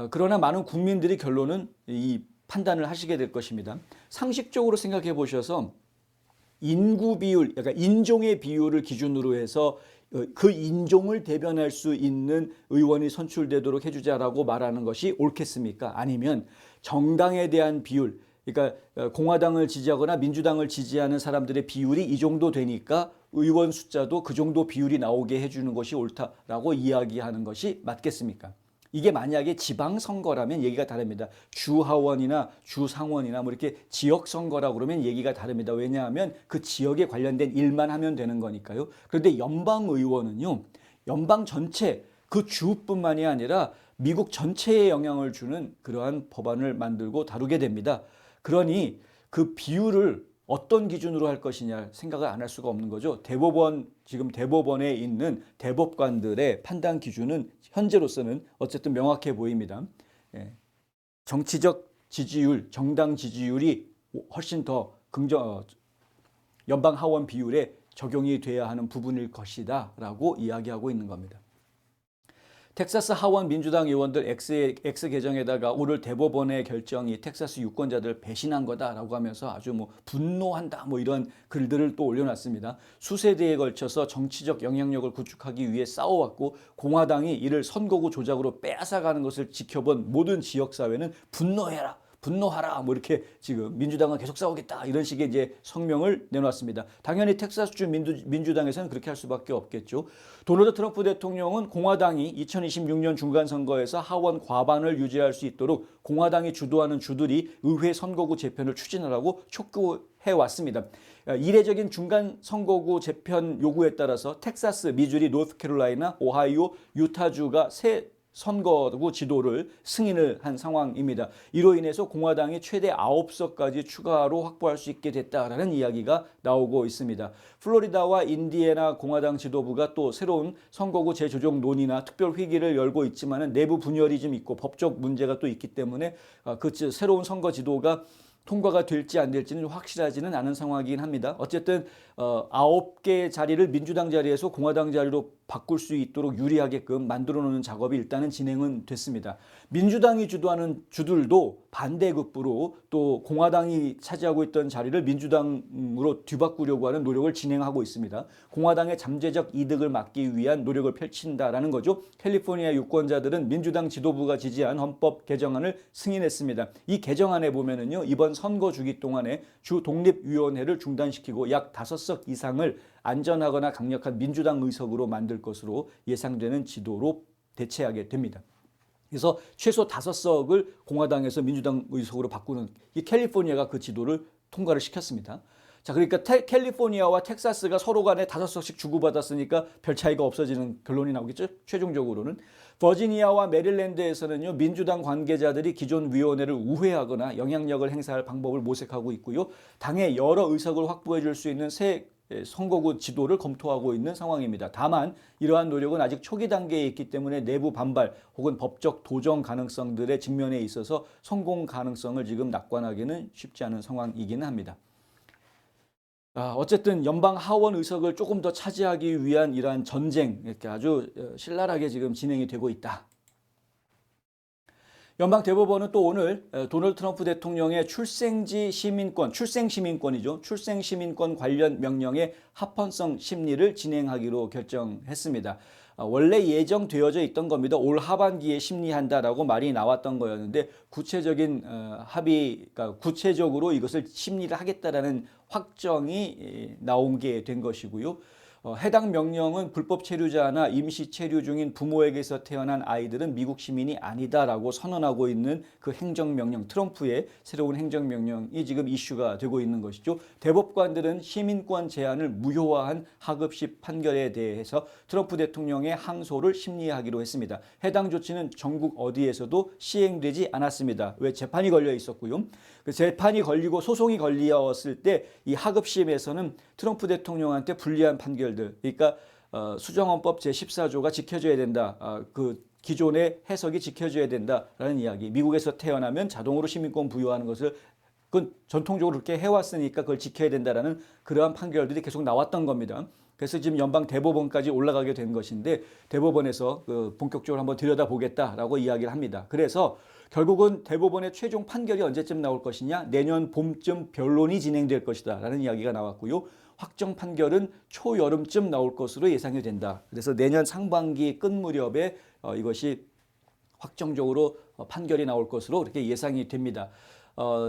그러나 많은 국민들이 결론은 이 판단을 하시게 될 것입니다. 상식적으로 생각해 보셔서 인구 비율, 그러니까 인종의 비율을 기준으로 해서 그 인종을 대변할 수 있는 의원이 선출되도록 해주자라고 말하는 것이 옳겠습니까? 아니면 정당에 대한 비율, 그러니까 공화당을 지지하거나 민주당을 지지하는 사람들의 비율이 이 정도 되니까 의원 숫자도 그 정도 비율이 나오게 해주는 것이 옳다라고 이야기하는 것이 맞겠습니까? 이게 만약에 지방선거라면 얘기가 다릅니다. 주하원이나 주상원이나 뭐 이렇게 지역선거라고 그러면 얘기가 다릅니다. 왜냐하면 그 지역에 관련된 일만 하면 되는 거니까요. 그런데 연방의원은요, 연방 전체 그 주뿐만이 아니라 미국 전체에 영향을 주는 그러한 법안을 만들고 다루게 됩니다. 그러니 그 비율을 어떤 기준으로 할 것이냐 생각을 안 할 수가 없는 거죠. 지금 대법원에 있는 대법관들의 판단 기준은 현재로서는 어쨌든 명확해 보입니다. 정치적 지지율, 정당 지지율이 훨씬 더 연방 하원 비율에 적용이 돼야 하는 부분일 것이다 라고 이야기하고 있는 겁니다. 텍사스 하원 민주당 의원들 X 계정에다가 오늘 대법원의 결정이 텍사스 유권자들을 배신한 거다라고 하면서 아주 뭐 분노한다 뭐 이런 글들을 또 올려놨습니다. 수세대에 걸쳐서 정치적 영향력을 구축하기 위해 싸워왔고 공화당이 이를 선거구 조작으로 빼앗아가는 것을 지켜본 모든 지역사회는 분노하라 뭐 이렇게 지금 민주당은 계속 싸우겠다 이런 식의 이제 성명을 내놓았습니다. 당연히 텍사스주 민주당에서는 그렇게 할 수밖에 없겠죠. 도널드 트럼프 대통령은 공화당이 2026년 중간선거에서 하원 과반을 유지할 수 있도록 공화당이 주도하는 주들이 의회 선거구 재편을 추진하라고 촉구해 왔습니다. 이례적인 중간 선거구 재편 요구에 따라서 텍사스, 미주리, 노스캐롤라이나, 오하이오, 유타주가 새 선거구 지도를 승인을 한 상황입니다. 이로 인해서 공화당이 최대 9석까지 추가로 확보할 수 있게 됐다라는 이야기가 나오고 있습니다. 플로리다와 인디애나 공화당 지도부가 또 새로운 선거구 재조정 논의나 특별 회기를 열고 있지만 내부 분열이 좀 있고 법적 문제가 또 있기 때문에 그 새로운 선거 지도가 통과가 될지 안 될지는 확실하지는 않은 상황이긴 합니다. 어쨌든 9개 자리를 민주당 자리에서 공화당 자리로 바꿀 수 있도록 유리하게끔 만들어 놓는 작업이 일단은 진행은 됐습니다. 민주당이 주도하는 주들도 반대급부로 또 공화당이 차지하고 있던 자리를 민주당으로 뒤바꾸려고 하는 노력을 진행하고 있습니다. 공화당의 잠재적 이득을 막기 위한 노력을 펼친다라는 거죠. 캘리포니아 유권자들은 민주당 지도부가 지지한 헌법 개정안을 승인했습니다. 이 개정안에 보면은요, 이번 선거 주기 동안에 주 독립위원회를 중단시키고 약 5석 이상을 안전하거나 강력한 민주당 의석으로 만들 것으로 예상되는 지도로 대체하게 됩니다. 그래서 최소 5석을 공화당에서 민주당 의석으로 바꾸는 이 캘리포니아가 그 지도를 통과를 시켰습니다. 자, 그러니까 캘리포니아와 텍사스가 서로 간에 5석씩 주고받았으니까 별 차이가 없어지는 결론이 나오겠죠. 최종적으로는 버지니아와 메릴랜드에서는요, 민주당 관계자들이 기존 위원회를 우회하거나 영향력을 행사할 방법을 모색하고 있고요. 당의 여러 의석을 확보해 줄 수 있는 새 선거구 지도를 검토하고 있는 상황입니다. 다만 이러한 노력은 아직 초기 단계에 있기 때문에 내부 반발 혹은 법적 도정 가능성들의 직면에 있어서 성공 가능성을 지금 낙관하기는 쉽지 않은 상황이기는 합니다. 어쨌든 연방 하원 의석을 조금 더 차지하기 위한 이러한 전쟁 이렇게 아주 신랄하게 지금 진행이 되고 있다. 연방 대법원은 또 오늘 도널드 트럼프 대통령의 출생지 시민권, 출생 시민권이죠. 출생 시민권 관련 명령의 합헌성 심리를 진행하기로 결정했습니다. 원래 예정되어져 있던 겁니다. 올 하반기에 심리한다라고 말이 나왔던 거였는데 구체적인 합의가 구체적으로 이것을 심리를 하겠다라는 확정이 나온 게 된 것이고요. 해당 명령은 불법 체류자나 임시 체류 중인 부모에게서 태어난 아이들은 미국 시민이 아니다라고 선언하고 있는 그 행정명령, 트럼프의 새로운 행정명령이 지금 이슈가 되고 있는 것이죠. 대법관들은 시민권 제한을 무효화한 하급식 판결에 대해서 트럼프 대통령의 항소를 심리하기로 했습니다. 해당 조치는 전국 어디에서도 시행되지 않았습니다. 왜? 재판이 걸려 있었고요. 그 재판이 걸리고 소송이 걸렸을 때 이 하급심에서는 트럼프 대통령한테 불리한 판결들, 그러니까 수정헌법 제14조가 지켜져야 된다. 그 기존의 해석이 지켜져야 된다라는 이야기. 미국에서 태어나면 자동으로 시민권 부여하는 것을 그건 전통적으로 그렇게 해왔으니까 그걸 지켜야 된다라는 그러한 판결들이 계속 나왔던 겁니다. 그래서 지금 연방 대법원까지 올라가게 된 것인데 대법원에서 본격적으로 한번 들여다보겠다라고 이야기를 합니다. 그래서 결국은 대법원의 최종 판결이 언제쯤 나올 것이냐? 내년 봄쯤 변론이 진행될 것이다 라는 이야기가 나왔고요. 확정 판결은 초여름쯤 나올 것으로 예상이 된다. 그래서 내년 상반기 끝 무렵에 이것이 확정적으로 판결이 나올 것으로 그렇게 예상이 됩니다.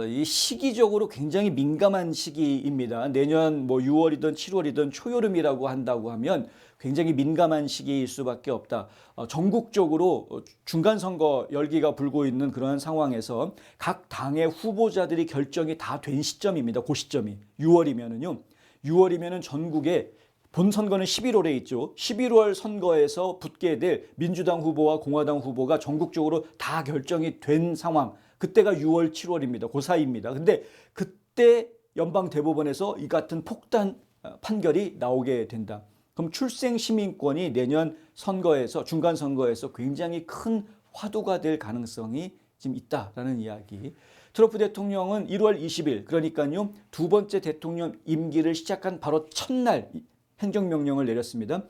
이 시기적으로 굉장히 민감한 시기입니다. 내년 뭐 6월이든 7월이든 초여름이라고 한다고 하면 굉장히 민감한 시기일 수밖에 없다. 전국적으로 중간선거 열기가 불고 있는 그런 상황에서 각 당의 후보자들이 결정이 다 된 시점입니다. 그 시점이 6월이면은 전국에 본선거는 11월에 있죠. 11월 선거에서 붙게 될 민주당 후보와 공화당 후보가 전국적으로 다 결정이 된 상황. 그때가 6월, 7월입니다. 그 사이입니다. 근데 그때 연방 대법원에서 이 같은 폭탄 판결이 나오게 된다. 그럼 출생 시민권이 내년 선거에서 중간 선거에서 굉장히 큰 화두가 될 가능성이 지금 있다라는 이야기. 트럼프 대통령은 1월 20일 그러니까요. 두 번째 대통령 임기를 시작한 바로 첫날 행정명령을 내렸습니다.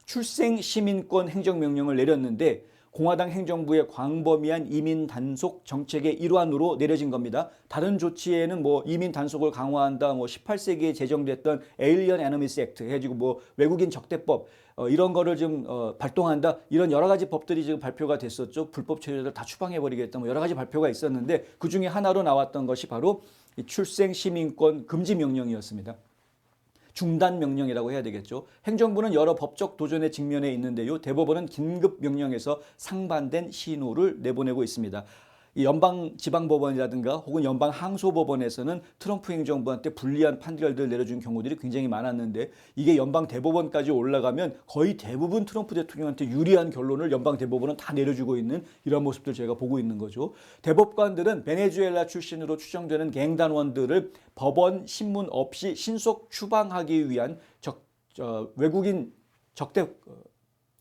출생 시민권 행정명령을 내렸는데 공화당 행정부의 광범위한 이민 단속 정책의 일환으로 내려진 겁니다. 다른 조치에는 뭐 이민 단속을 강화한다, 뭐 18세기에 제정됐던 에일리언 애너미스 액트 해가지고 뭐 외국인 적대법 이런 거를 좀 발동한다, 이런 여러 가지 법들이 지금 발표가 됐었죠. 불법 체류자들 다 추방해버리겠다, 뭐 여러 가지 발표가 있었는데 그 중에 하나로 나왔던 것이 바로 이 출생 시민권 금지 명령이었습니다. 중단 명령이라고 해야 되겠죠. 행정부는 여러 법적 도전에 직면해 있는데요. 대법원은 긴급 명령에서 상반된 신호를 내보내고 있습니다. 이 연방 지방법원이라든가 혹은 연방 항소법원에서는 트럼프 행정부한테 불리한 판결들을 내려준 경우들이 굉장히 많았는데 이게 연방 대법원까지 올라가면 거의 대부분 트럼프 대통령한테 유리한 결론을 연방 대법원은 다 내려주고 있는 이런 모습들 저희가 보고 있는 거죠. 대법관들은 베네수엘라 출신으로 추정되는 갱단원들을 법원 신문 없이 신속 추방하기 위한 외국인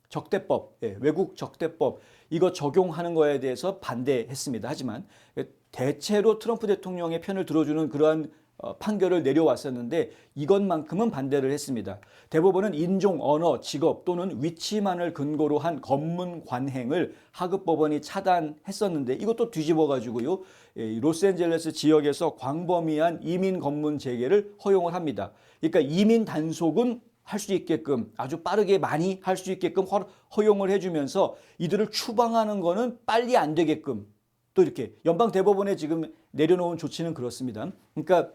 적대법, 외국 적대법 이거 적용하는 거에 대해서 반대했습니다. 하지만 대체로 트럼프 대통령의 편을 들어주는 그러한 판결을 내려왔었는데 이것만큼은 반대를 했습니다. 대법원은 인종, 언어, 직업 또는 위치만을 근거로 한 검문 관행을 하급 법원이 차단했었는데 이것도 뒤집어 가지고요. 로스앤젤레스 지역에서 광범위한 이민 검문 재개를 허용을 합니다. 그러니까 이민 단속은 할 수 있게끔 아주 빠르게 많이 할 수 있게끔 허용을 해주면서 이들을 추방하는 거는 빨리 안 되게끔 또 이렇게 연방 대법원에 지금 내려놓은 조치는 그렇습니다. 그러니까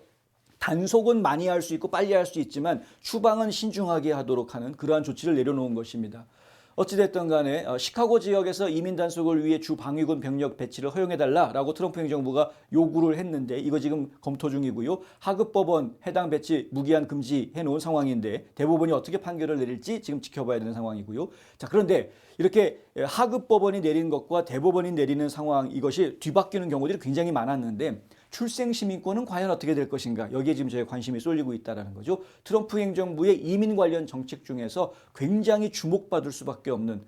단속은 많이 할 수 있고 빨리 할 수 있지만 추방은 신중하게 하도록 하는 그러한 조치를 내려놓은 것입니다. 어찌됐든 간에 시카고 지역에서 이민 단속을 위해 주 방위군 병력 배치를 허용해달라라고 트럼프 행정부가 요구를 했는데 이거 지금 검토 중이고요. 하급법원 해당 배치 무기한 금지해 놓은 상황인데 대법원이 어떻게 판결을 내릴지 지금 지켜봐야 되는 상황이고요. 자, 그런데 이렇게 하급법원이 내린 것과 대법원이 내리는 상황 이것이 뒤바뀌는 경우들이 굉장히 많았는데 출생 시민권은 과연 어떻게 될 것인가? 여기에 지금 저희 관심이 쏠리고 있다는 거죠. 트럼프 행정부의 이민 관련 정책 중에서 굉장히 주목받을 수밖에 없는,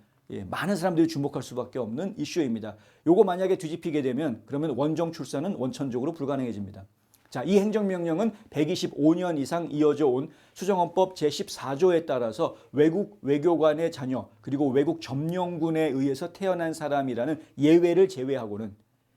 많은 사람들이 주목할 수밖에 없는 이슈입니다. 요거 만약에 뒤집히게 되면 그러면 원정 출산은 원천적으로 불가능해집니다. 자, 이 행정명령은 125년 이상 이어져 온 수정헌법 제14조에 따라서 외국 외교관의 자녀 그리고 외국 점령군에 의해서 태어난 사람이라는 예외를 제외하고는,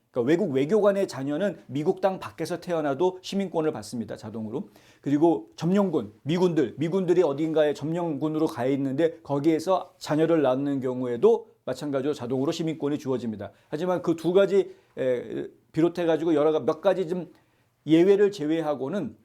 그러니까 외국 외교관의 자녀는 미국 땅 밖에서 태어나도 시민권을 받습니다. 자동으로. 그리고 점령군, 미군들이 어딘가에 점령군으로 가 있는데 거기에서 자녀를 낳는 경우에도 마찬가지로 자동으로 시민권이 주어집니다. 하지만 그 두 가지 비롯해가지고 몇 가지 좀 예외를 제외하고는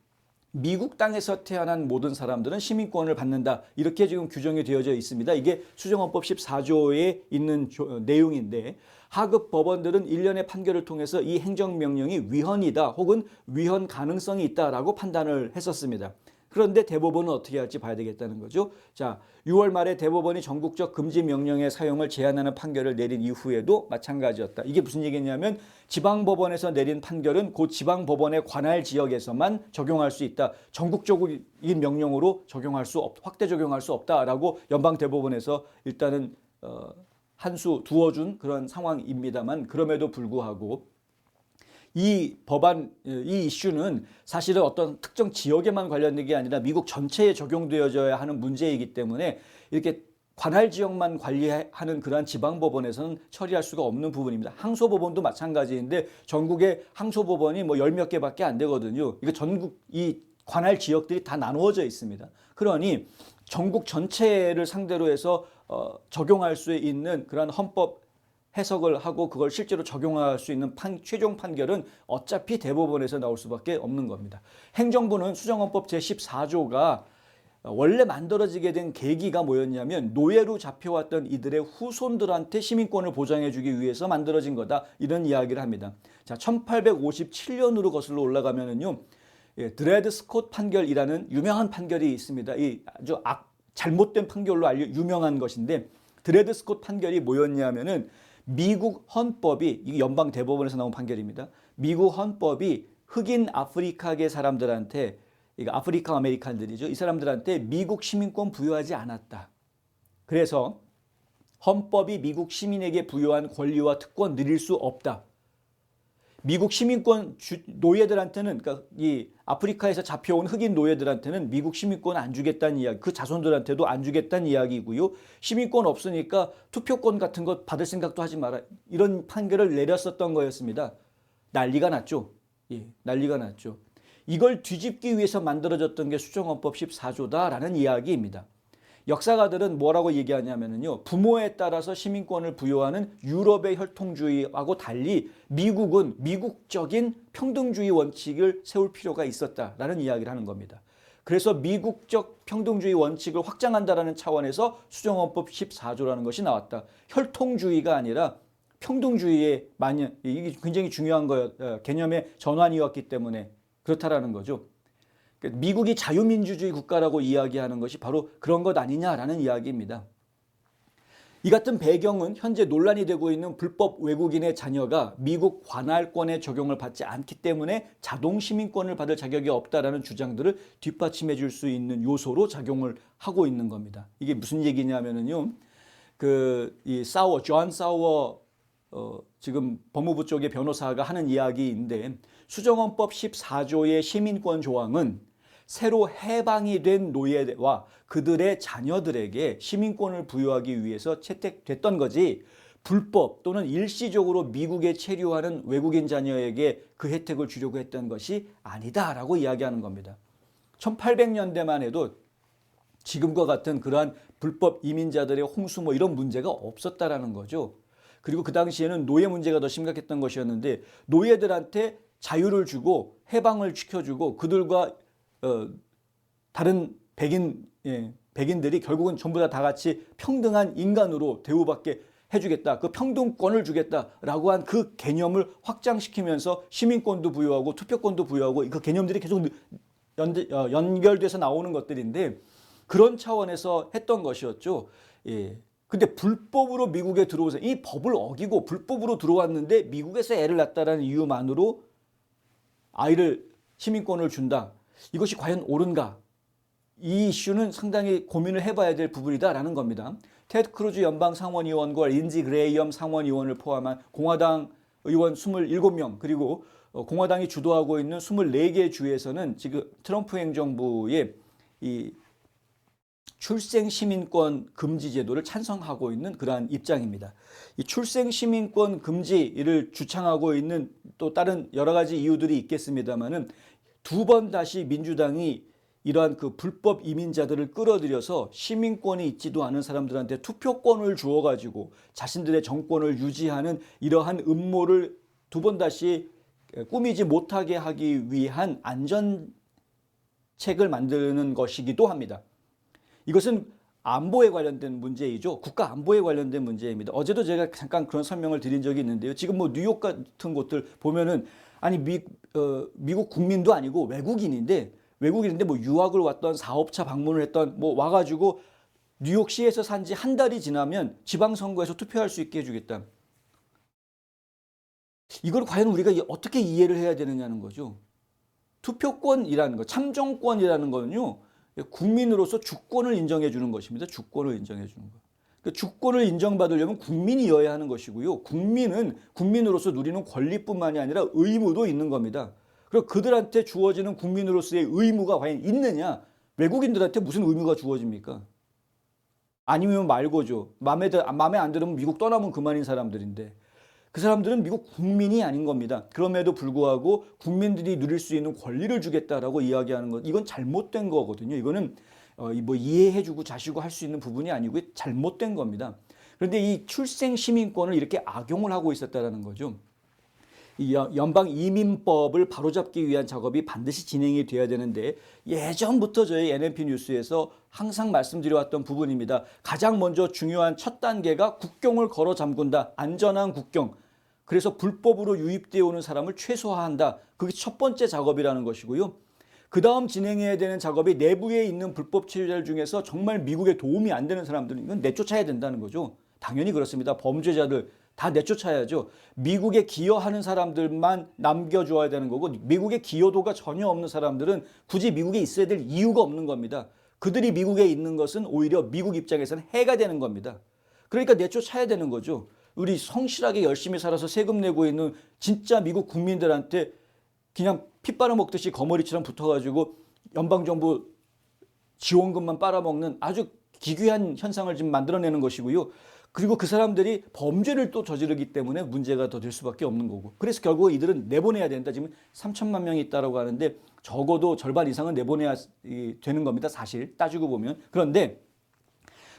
미국 땅에서 태어난 모든 사람들은 시민권을 받는다. 이렇게 지금 규정이 되어져 있습니다. 이게 수정헌법 14조에 있는 내용인데, 하급 법원들은 일련의 판결을 통해서 이 행정명령이 위헌이다 혹은 위헌 가능성이 있다라고 판단을 했었습니다. 그런데 대법원은 어떻게 할지 봐야 되겠다는 거죠. 자, 6월 말에 대법원이 전국적 금지 명령의 사용을 제한하는 판결을 내린 이후에도 마찬가지였다. 이게 무슨 얘기냐면 지방법원에서 내린 판결은 그 지방법원의 관할 지역에서만 적용할 수 있다. 전국적인 명령으로 확대 적용할 수 없다라고 연방대법원에서 일단은 한 수 두어준 그런 상황입니다만, 그럼에도 불구하고 이 이슈는 사실은 어떤 특정 지역에만 관련된 게 아니라 미국 전체에 적용되어져야 하는 문제이기 때문에 이렇게 관할 지역만 관리하는 그러한 지방법원에서는 처리할 수가 없는 부분입니다. 항소법원도 마찬가지인데 전국에 항소법원이 뭐 10몇 개밖에 안 되거든요. 이거 전국 이 관할 지역들이 다 나누어져 있습니다. 그러니 전국 전체를 상대로 해서 적용할 수 있는 그런 헌법 해석을 하고 그걸 실제로 적용할 수 있는 최종 판결은 어차피 대법원에서 나올 수밖에 없는 겁니다. 행정부는 수정헌법 제14조가 원래 만들어지게 된 계기가 뭐였냐면 노예로 잡혀왔던 이들의 후손들한테 시민권을 보장해주기 위해서 만들어진 거다, 이런 이야기를 합니다. 자, 1857년으로 거슬러 올라가면은요, 드레드 스콧 판결이라는 유명한 판결이 있습니다. 이 아주 잘못된 판결로 유명한 것인데, 드레드 스콧 판결이 뭐였냐면은 미국 헌법이, 이게 연방 대법원에서 나온 판결입니다. 미국 헌법이 흑인 아프리카계 사람들한테, 이거 아프리카 아메리칸들이죠. 이 사람들한테 미국 시민권 부여하지 않았다. 그래서 헌법이 미국 시민에게 부여한 권리와 특권 누릴 수 없다. 미국 시민권 노예들한테는, 그러니까 이 아프리카에서 잡혀온 흑인 노예들한테는 미국 시민권 안 주겠다는 이야기, 그 자손들한테도 안 주겠다는 이야기고요. 시민권 없으니까 투표권 같은 거 받을 생각도 하지 마라, 이런 판결을 내렸었던 거였습니다. 난리가 났죠. 난리가 났죠. 이걸 뒤집기 위해서 만들어졌던 게 수정헌법 14조다라는 이야기입니다. 역사가들은 뭐라고 얘기하냐면요, 부모에 따라서 시민권을 부여하는 유럽의 혈통주의하고 달리 미국은 미국적인 평등주의 원칙을 세울 필요가 있었다라는 이야기를 하는 겁니다. 그래서 미국적 평등주의 원칙을 확장한다라는 차원에서 수정헌법 14조라는 것이 나왔다. 혈통주의가 아니라 평등주의의 만연, 이게 굉장히 중요한 개념의 전환이었기 때문에 그렇다라는 거죠. 미국이 자유민주주의 국가라고 이야기하는 것이 바로 그런 것 아니냐라는 이야기입니다. 이 같은 배경은 현재 논란이 되고 있는 불법 외국인의 자녀가 미국 관할권의 적용을 받지 않기 때문에 자동 시민권을 받을 자격이 없다라는 주장들을 뒷받침해 줄 수 있는 요소로 작용을 하고 있는 겁니다. 이게 무슨 얘기냐면요, 존 사워 지금 법무부 쪽의 변호사가 하는 이야기인데, 수정헌법 14조의 시민권 조항은 새로 해방이 된 노예와 그들의 자녀들에게 시민권을 부여하기 위해서 채택됐던 거지, 불법 또는 일시적으로 미국에 체류하는 외국인 자녀에게 그 혜택을 주려고 했던 것이 아니다라고 이야기하는 겁니다. 1800년대만 해도 지금과 같은 그러한 불법 이민자들의 홍수 이런 문제가 없었다라는 거죠. 그리고 그 당시에는 노예 문제가 더 심각했던 것이었는데, 노예들한테 자유를 주고 해방을 시켜주고 그들과 다른 백인들이 결국은 전부 다 같이 평등한 인간으로 대우받게 해주겠다, 그 평등권을 주겠다라고 한 그 개념을 확장시키면서 시민권도 부여하고 투표권도 부여하고, 그 개념들이 계속 연결돼서 나오는 것들인데 그런 차원에서 했던 것이었죠. 근데 불법으로 미국에 들어오서 이 법을 어기고 불법으로 들어왔는데 미국에서 애를 낳았다라는 이유만으로 아이를 시민권을 준다. 이것이 과연 옳은가? 이 이슈는 상당히 고민을 해봐야 될 부분이다라는 겁니다. 테드 크루즈 연방 상원의원과 린지 그레이엄 상원의원을 포함한 공화당 의원 27명 그리고 공화당이 주도하고 있는 24개 주에서는 지금 트럼프 행정부의 이 출생 시민권 금지 제도를 찬성하고 있는 그러한 입장입니다. 이 출생 시민권 금지를 주창하고 있는 또 다른 여러 가지 이유들이 있겠습니다만은 두 번 다시 민주당이 이러한 그 불법 이민자들을 끌어들여서 시민권이 있지도 않은 사람들한테 투표권을 주어가지고 자신들의 정권을 유지하는 이러한 음모를 두 번 다시 꾸미지 못하게 하기 위한 안전책을 만드는 것이기도 합니다. 이것은 안보에 관련된 문제이죠. 국가 안보에 관련된 문제입니다. 어제도 제가 잠깐 그런 설명을 드린 적이 있는데요. 지금 뭐 뉴욕 같은 곳들 보면은 아니 미국 국민도 아니고 외국인인데 뭐 유학을 왔던 사업차 방문을 했던 뭐 와가지고 뉴욕시에서 산 지 한 달이 지나면 지방선거에서 투표할 수 있게 해주겠다. 이걸 과연 우리가 어떻게 이해를 해야 되느냐는 거죠. 투표권이라는 거, 참정권이라는 거는요. 국민으로서 주권을 인정해 주는 것입니다. 주권을 인정해 주는 것. 그러니까 주권을 인정받으려면 국민이어야 하는 것이고요. 국민은 국민으로서 누리는 권리뿐만이 아니라 의무도 있는 겁니다. 그리고 그들한테 주어지는 국민으로서의 의무가 과연 있느냐? 외국인들한테 무슨 의무가 주어집니까? 아니면 말고죠. 마음에 안 들으면 미국 떠나면 그만인 사람들인데 그 사람들은 미국 국민이 아닌 겁니다. 그럼에도 불구하고 국민들이 누릴 수 있는 권리를 주겠다라고 이야기하는 것, 이건 잘못된 거거든요. 이거는 뭐 이해해주고 자시고 할 수 있는 부분이 아니고 잘못된 겁니다. 그런데 이 출생 시민권을 이렇게 악용을 하고 있었다라는 거죠. 이 연방 이민법을 바로잡기 위한 작업이 반드시 진행이 돼야 되는데 예전부터 저희 NNP 뉴스에서 항상 말씀드려왔던 부분입니다. 가장 먼저 중요한 첫 단계가 국경을 걸어 잠근다. 안전한 국경. 그래서 불법으로 유입되어 오는 사람을 최소화한다. 그게 첫 번째 작업이라는 것이고요. 그 다음 진행해야 되는 작업이 내부에 있는 불법 체류자들 중에서 정말 미국에 도움이 안 되는 사람들은 이건 내쫓아야 된다는 거죠. 당연히 그렇습니다. 범죄자들 다 내쫓아야죠. 미국에 기여하는 사람들만 남겨줘야 되는 거고 미국에 기여도가 전혀 없는 사람들은 굳이 미국에 있어야 될 이유가 없는 겁니다. 그들이 미국에 있는 것은 오히려 미국 입장에서는 해가 되는 겁니다. 그러니까 내쫓아야 되는 거죠. 우리 성실하게 열심히 살아서 세금 내고 있는 진짜 미국 국민들한테 그냥 피 빨아먹듯이 거머리처럼 붙어가지고 연방정부 지원금만 빨아먹는 아주 기괴한 현상을 지금 만들어내는 것이고요. 그리고 그 사람들이 범죄를 또 저지르기 때문에 문제가 더 될 수밖에 없는 거고. 그래서 결국 이들은 내보내야 된다. 지금 3천만 명이 있다고 하는데 적어도 절반 이상은 내보내야 되는 겁니다. 사실 따지고 보면. 그런데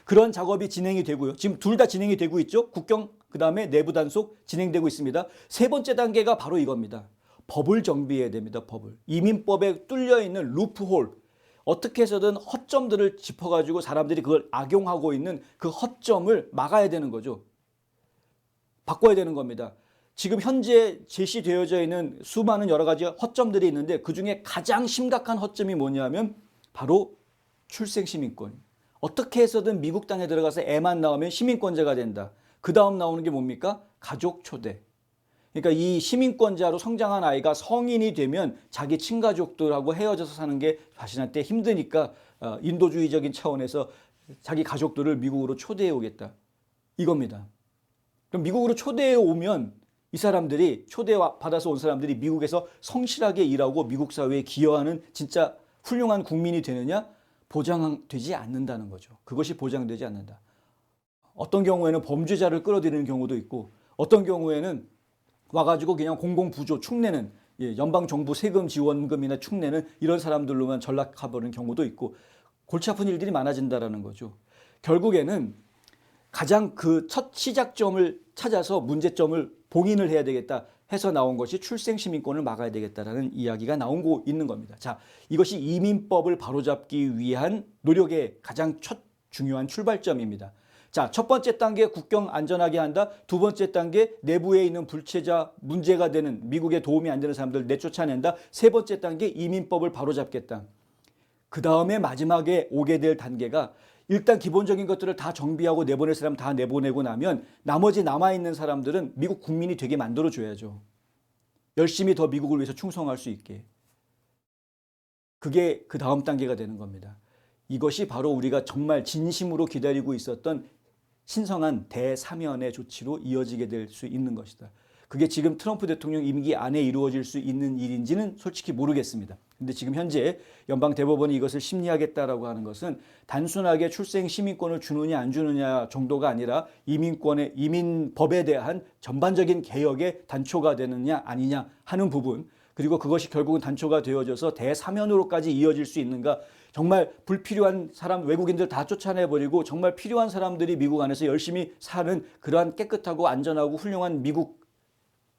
그런 작업이 진행이 되고요. 지금 둘 다 진행이 되고 있죠. 국경 그다음에 내부 단속 진행되고 있습니다. 세 번째 단계가 바로 이겁니다. 법을 정비해야 됩니다. 법을. 이민법에 뚫려 있는 루프홀. 어떻게 해서든 허점들을 짚어가지고 사람들이 그걸 악용하고 있는 그 허점을 막아야 되는 거죠. 바꿔야 되는 겁니다. 지금 현재 제시되어져 있는 수많은 여러 가지 허점들이 있는데 그중에 가장 심각한 허점이 뭐냐면 바로 출생시민권. 어떻게 해서든 미국 땅에 들어가서 애만 나오면 시민권자가 된다. 그 다음 나오는 게 뭡니까? 가족 초대. 그러니까 이 시민권자로 성장한 아이가 성인이 되면 자기 친가족들하고 헤어져서 사는 게 자신한테 힘드니까 인도주의적인 차원에서 자기 가족들을 미국으로 초대해 오겠다. 이겁니다. 그럼 미국으로 초대해 오면 이 사람들이 초대받아서 온 사람들이 미국에서 성실하게 일하고 미국 사회에 기여하는 진짜 훌륭한 국민이 되느냐? 보장되지 않는다는 거죠. 그것이 보장되지 않는다. 어떤 경우에는 범죄자를 끌어들이는 경우도 있고 어떤 경우에는 와가지고 그냥 공공부조 축내는 연방정부 세금 지원금이나 축내는 이런 사람들로만 전락해버리는 경우도 있고 골치 아픈 일들이 많아진다는 거죠. 결국에는 가장 그 첫 시작점을 찾아서 문제점을 봉인을 해야 되겠다 해서 나온 것이 출생시민권을 막아야 되겠다라는 이야기가 나오고 있는 겁니다. 자, 이것이 이민법을 바로잡기 위한 노력의 가장 첫 중요한 출발점입니다. 자, 첫 번째 단계 국경 안전하게 한다. 두 번째 단계 내부에 있는 불체자 문제가 되는 미국에 도움이 안 되는 사람들 내쫓아낸다. 세 번째 단계 이민법을 바로잡겠다. 그 다음에 마지막에 오게 될 단계가 일단 기본적인 것들을 다 정비하고 내보낼 사람 다 내보내고 나면 나머지 남아있는 사람들은 미국 국민이 되게 만들어줘야죠. 열심히 더 미국을 위해서 충성할 수 있게. 그게 그 다음 단계가 되는 겁니다. 이것이 바로 우리가 정말 진심으로 기다리고 있었던 신성한 대사면의 조치로 이어지게 될 수 있는 것이다. 그게 지금 트럼프 대통령 임기 안에 이루어질 수 있는 일인지는 솔직히 모르겠습니다. 근데 지금 현재 연방 대법원이 이것을 심리하겠다라고 하는 것은 단순하게 출생 시민권을 주느냐 안 주느냐 정도가 아니라 이민법에 대한 전반적인 개혁의 단초가 되느냐 아니냐 하는 부분, 그리고 그것이 결국은 단초가 되어져서 대사면으로까지 이어질 수 있는가. 정말 불필요한 사람, 외국인들 다 쫓아내버리고 정말 필요한 사람들이 미국 안에서 열심히 사는 그러한 깨끗하고 안전하고 훌륭한 미국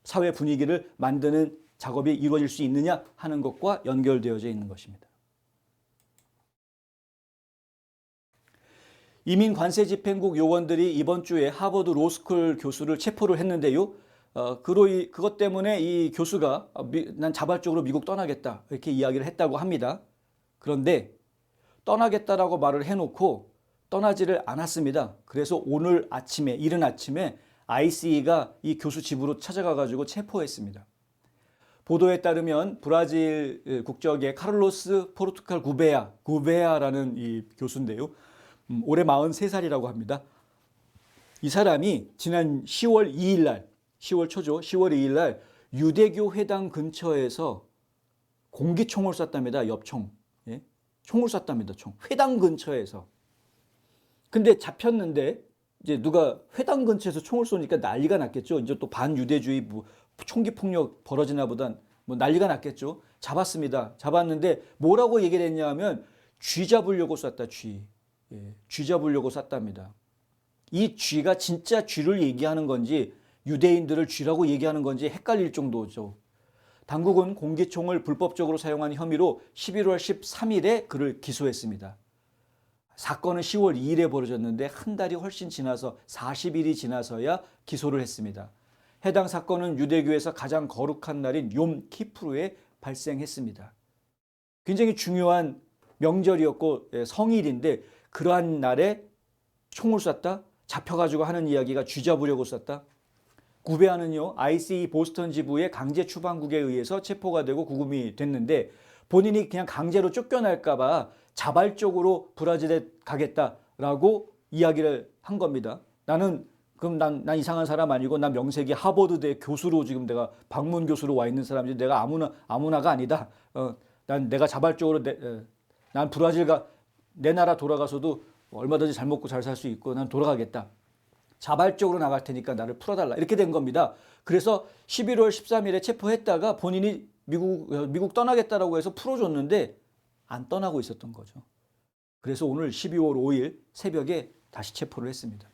사회 분위기를 만드는 작업이 이루어질 수 있느냐 하는 것과 연결되어져 있는 것입니다. 이민 관세 집행국 요원들이 이번 주에 하버드 로스쿨 교수를 체포를 했는데요. 그것 때문에 이 교수가 난 자발적으로 미국 떠나겠다 이렇게 이야기를 했다고 합니다. 그런데 떠나겠다라고 말을 해놓고 떠나지를 않았습니다. 그래서 오늘 아침에, 이른 아침에 ICE가 이 교수 집으로 찾아가가지고 체포했습니다. 보도에 따르면 브라질 국적의 카를로스 포르투갈 구베아라는 이 교수인데요. 올해 43살이라고 합니다. 이 사람이 지난 10월 2일 날, 10월 초죠. 10월 2일 날 유대교 회당 근처에서 공기총을 쐈답니다. 엽총. 예? 총을 쐈답니다. 회당 근처에서. 근데 잡혔는데 이제 누가 회당 근처에서 총을 쏘니까 난리가 났겠죠. 이제 또 반유대주의 총기 폭력 벌어지나 보단 난리가 났겠죠. 잡았습니다. 잡았는데 뭐라고 얘기를 했냐 하면 쥐 잡으려고 쐈다. 쥐. 예, 쥐 잡으려고 쐈답니다. 이 쥐가 진짜 쥐를 얘기하는 건지 유대인들을 쥐라고 얘기하는 건지 헷갈릴 정도죠. 당국은 공기총을 불법적으로 사용한 혐의로 11월 13일에 그를 기소했습니다. 사건은 10월 2일에 벌어졌는데 한 달이 훨씬 지나서 40일이 지나서야 기소를 했습니다. 해당 사건은 유대교에서 가장 거룩한 날인 욤 키프루에 발생했습니다. 굉장히 중요한 명절이었고 성일인데 그러한 날에 총을 쐈다? 잡혀가지고 하는 이야기가 쥐 잡으려고 쐈다? 구베아는요, ICE 보스턴 지부의 강제 추방국에 의해서 체포가 되고 구금이 됐는데 본인이 그냥 강제로 쫓겨날까봐 자발적으로 브라질에 가겠다라고 이야기를 한 겁니다. 난 이상한 사람 아니고 난 명색이 하버드대 교수로 지금 내가 방문 교수로 와 있는 사람이지 내가 아무나가 아니다. 난 내가 자발적으로 난 브라질가 내 나라 돌아가서도 얼마든지 잘 먹고 잘 살 수 있고 난 돌아가겠다. 자발적으로 나갈 테니까 나를 풀어달라. 이렇게 된 겁니다. 그래서 11월 13일에 체포했다가 본인이 미국 떠나겠다라고 해서 풀어줬는데 안 떠나고 있었던 거죠. 그래서 오늘 12월 5일 새벽에 다시 체포를 했습니다.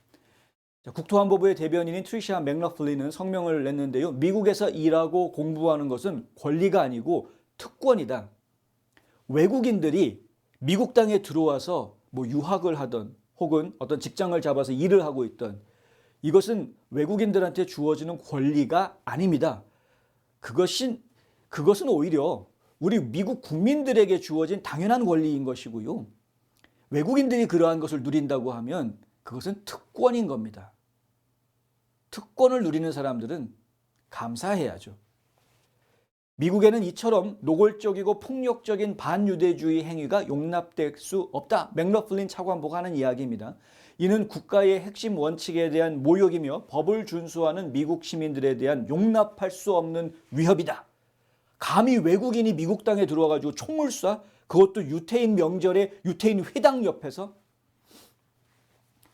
국토안보부의 대변인인 트리샤 맥러플린은 성명을 냈는데요. 미국에서 일하고 공부하는 것은 권리가 아니고 특권이다. 외국인들이 미국 땅에 들어와서 유학을 하던 혹은 어떤 직장을 잡아서 일을 하고 있던 이것은 외국인들한테 주어지는 권리가 아닙니다. 그것은 오히려 우리 미국 국민들에게 주어진 당연한 권리인 것이고요. 외국인들이 그러한 것을 누린다고 하면 그것은 특권인 겁니다. 특권을 누리는 사람들은 감사해야죠. 미국에는 이처럼 노골적이고 폭력적인 반유대주의 행위가 용납될 수 없다. 맥러플린 차관보가 하는 이야기입니다. 이는 국가의 핵심 원칙에 대한 모욕이며 법을 준수하는 미국 시민들에 대한 용납할 수 없는 위협이다. 감히 외국인이 미국 땅에 들어와가지고 총을 쏴? 그것도 유태인 명절에 유태인 회당 옆에서?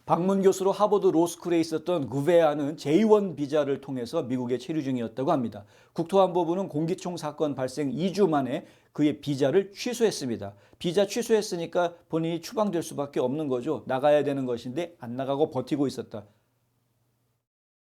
방문 교수로 하버드 로스쿨에 있었던 구베아는 제1 비자를 통해서 미국에 체류 중이었다고 합니다. 국토안보부는 공기총 사건 발생 2주 만에 그의 비자를 취소했습니다. 비자 취소했으니까 본인이 추방될 수밖에 없는 거죠. 나가야 되는 것인데 안 나가고 버티고 있었다.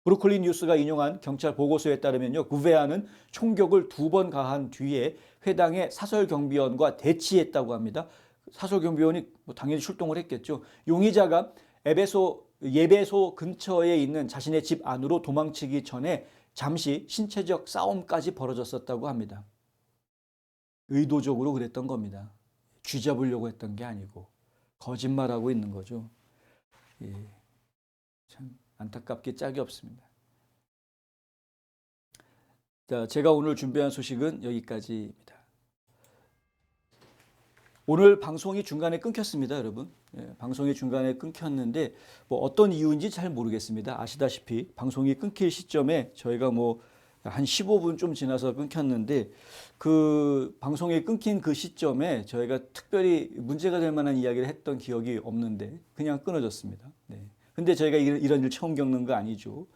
브루클린 뉴스가 인용한 경찰 보고서에 따르면요, 구베아는 총격을 2번 가한 뒤에 회당의 사설경비원과 대치했다고 합니다. 사설경비원이 당연히 출동을 했겠죠. 용의자가 예배소 근처에 있는 자신의 집 안으로 도망치기 전에 잠시 신체적 싸움까지 벌어졌었다고 합니다. 의도적으로 그랬던 겁니다. 쥐 잡으려고 했던 게 아니고 거짓말하고 있는 거죠. 예, 참 안타깝게 짝이 없습니다. 자, 제가 오늘 준비한 소식은 여기까지입니다. 오늘 방송이 중간에 끊겼습니다, 여러분. 예, 방송이 중간에 끊겼는데 뭐 어떤 이유인지 잘 모르겠습니다. 아시다시피 방송이 끊길 시점에 저희가 뭐 한 15분 좀 지나서 끊겼는데 그 방송이 끊긴 그 시점에 저희가 특별히 문제가 될 만한 이야기를 했던 기억이 없는데 그냥 끊어졌습니다. 네. 근데 저희가 이런 일 처음 겪는 거 아니죠.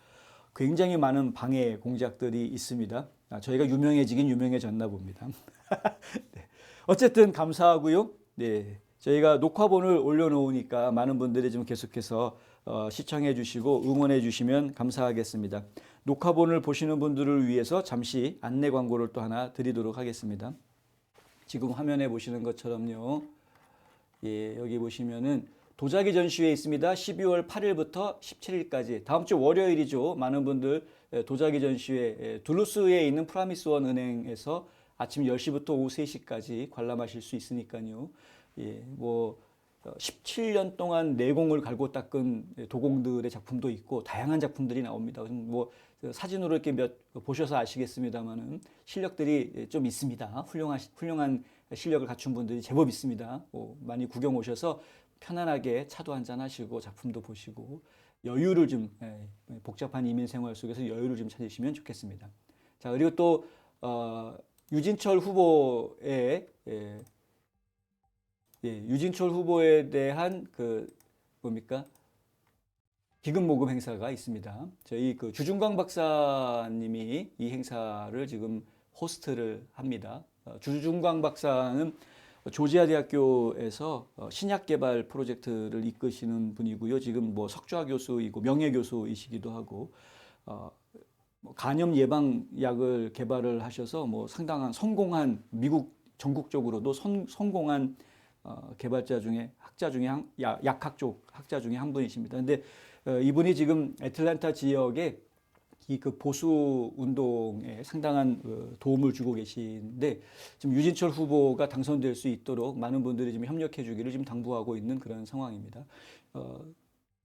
굉장히 많은 방해 공작들이 있습니다. 저희가 유명해지긴 유명해졌나 봅니다. 네. 어쨌든 감사하고요. 네. 저희가 녹화본을 올려놓으니까 많은 분들이 좀 계속해서 시청해 주시고 응원해 주시면 감사하겠습니다. 녹화본을 보시는 분들을 위해서 잠시 안내 광고를 또 하나 드리도록 하겠습니다. 지금 화면에 보시는 것처럼요. 예, 여기 보시면은 도자기 전시회 있습니다. 12월 8일부터 17일까지 다음 주 월요일이죠. 많은 분들 도자기 전시회 둘루스에 있는 프라미스원 은행에서 아침 10시부터 오후 3시까지 관람하실 수 있으니까요. 예, 뭐 17년 동안 내공을 갈고 닦은 도공들의 작품도 있고 다양한 작품들이 나옵니다. 뭐 사진으로 이렇게 몇 보셔서 아시겠습니다만은 실력들이 좀 있습니다. 훌륭한 실력을 갖춘 분들이 제법 있습니다. 많이 구경 오셔서 편안하게 차도 한잔 하시고 작품도 보시고 여유를 좀 복잡한 이민 생활 속에서 여유를 좀 찾으시면 좋겠습니다. 자, 그리고 또 유진철 후보의 유진철 후보에 대한 기금 모금 행사가 있습니다. 저희 주중광 박사님이 이 행사를 지금 호스트를 합니다. 주중광 박사는 조지아 대학교에서 신약 개발 프로젝트를 이끄시는 분이고요. 지금 뭐 석좌 교수이고 명예 교수이시기도 하고 간염 예방 약을 개발을 하셔서 뭐 상당한 성공한 미국 전국적으로도 성공한 개발자 중에 약학 쪽 학자 중에 한 분이십니다. 근데 이분이 지금 애틀랜타 지역에 이 보수 운동에 상당한 도움을 주고 계신데 지금 유진철 후보가 당선될 수 있도록 많은 분들이 지금 협력해 주기를 지금 당부하고 있는 그런 상황입니다.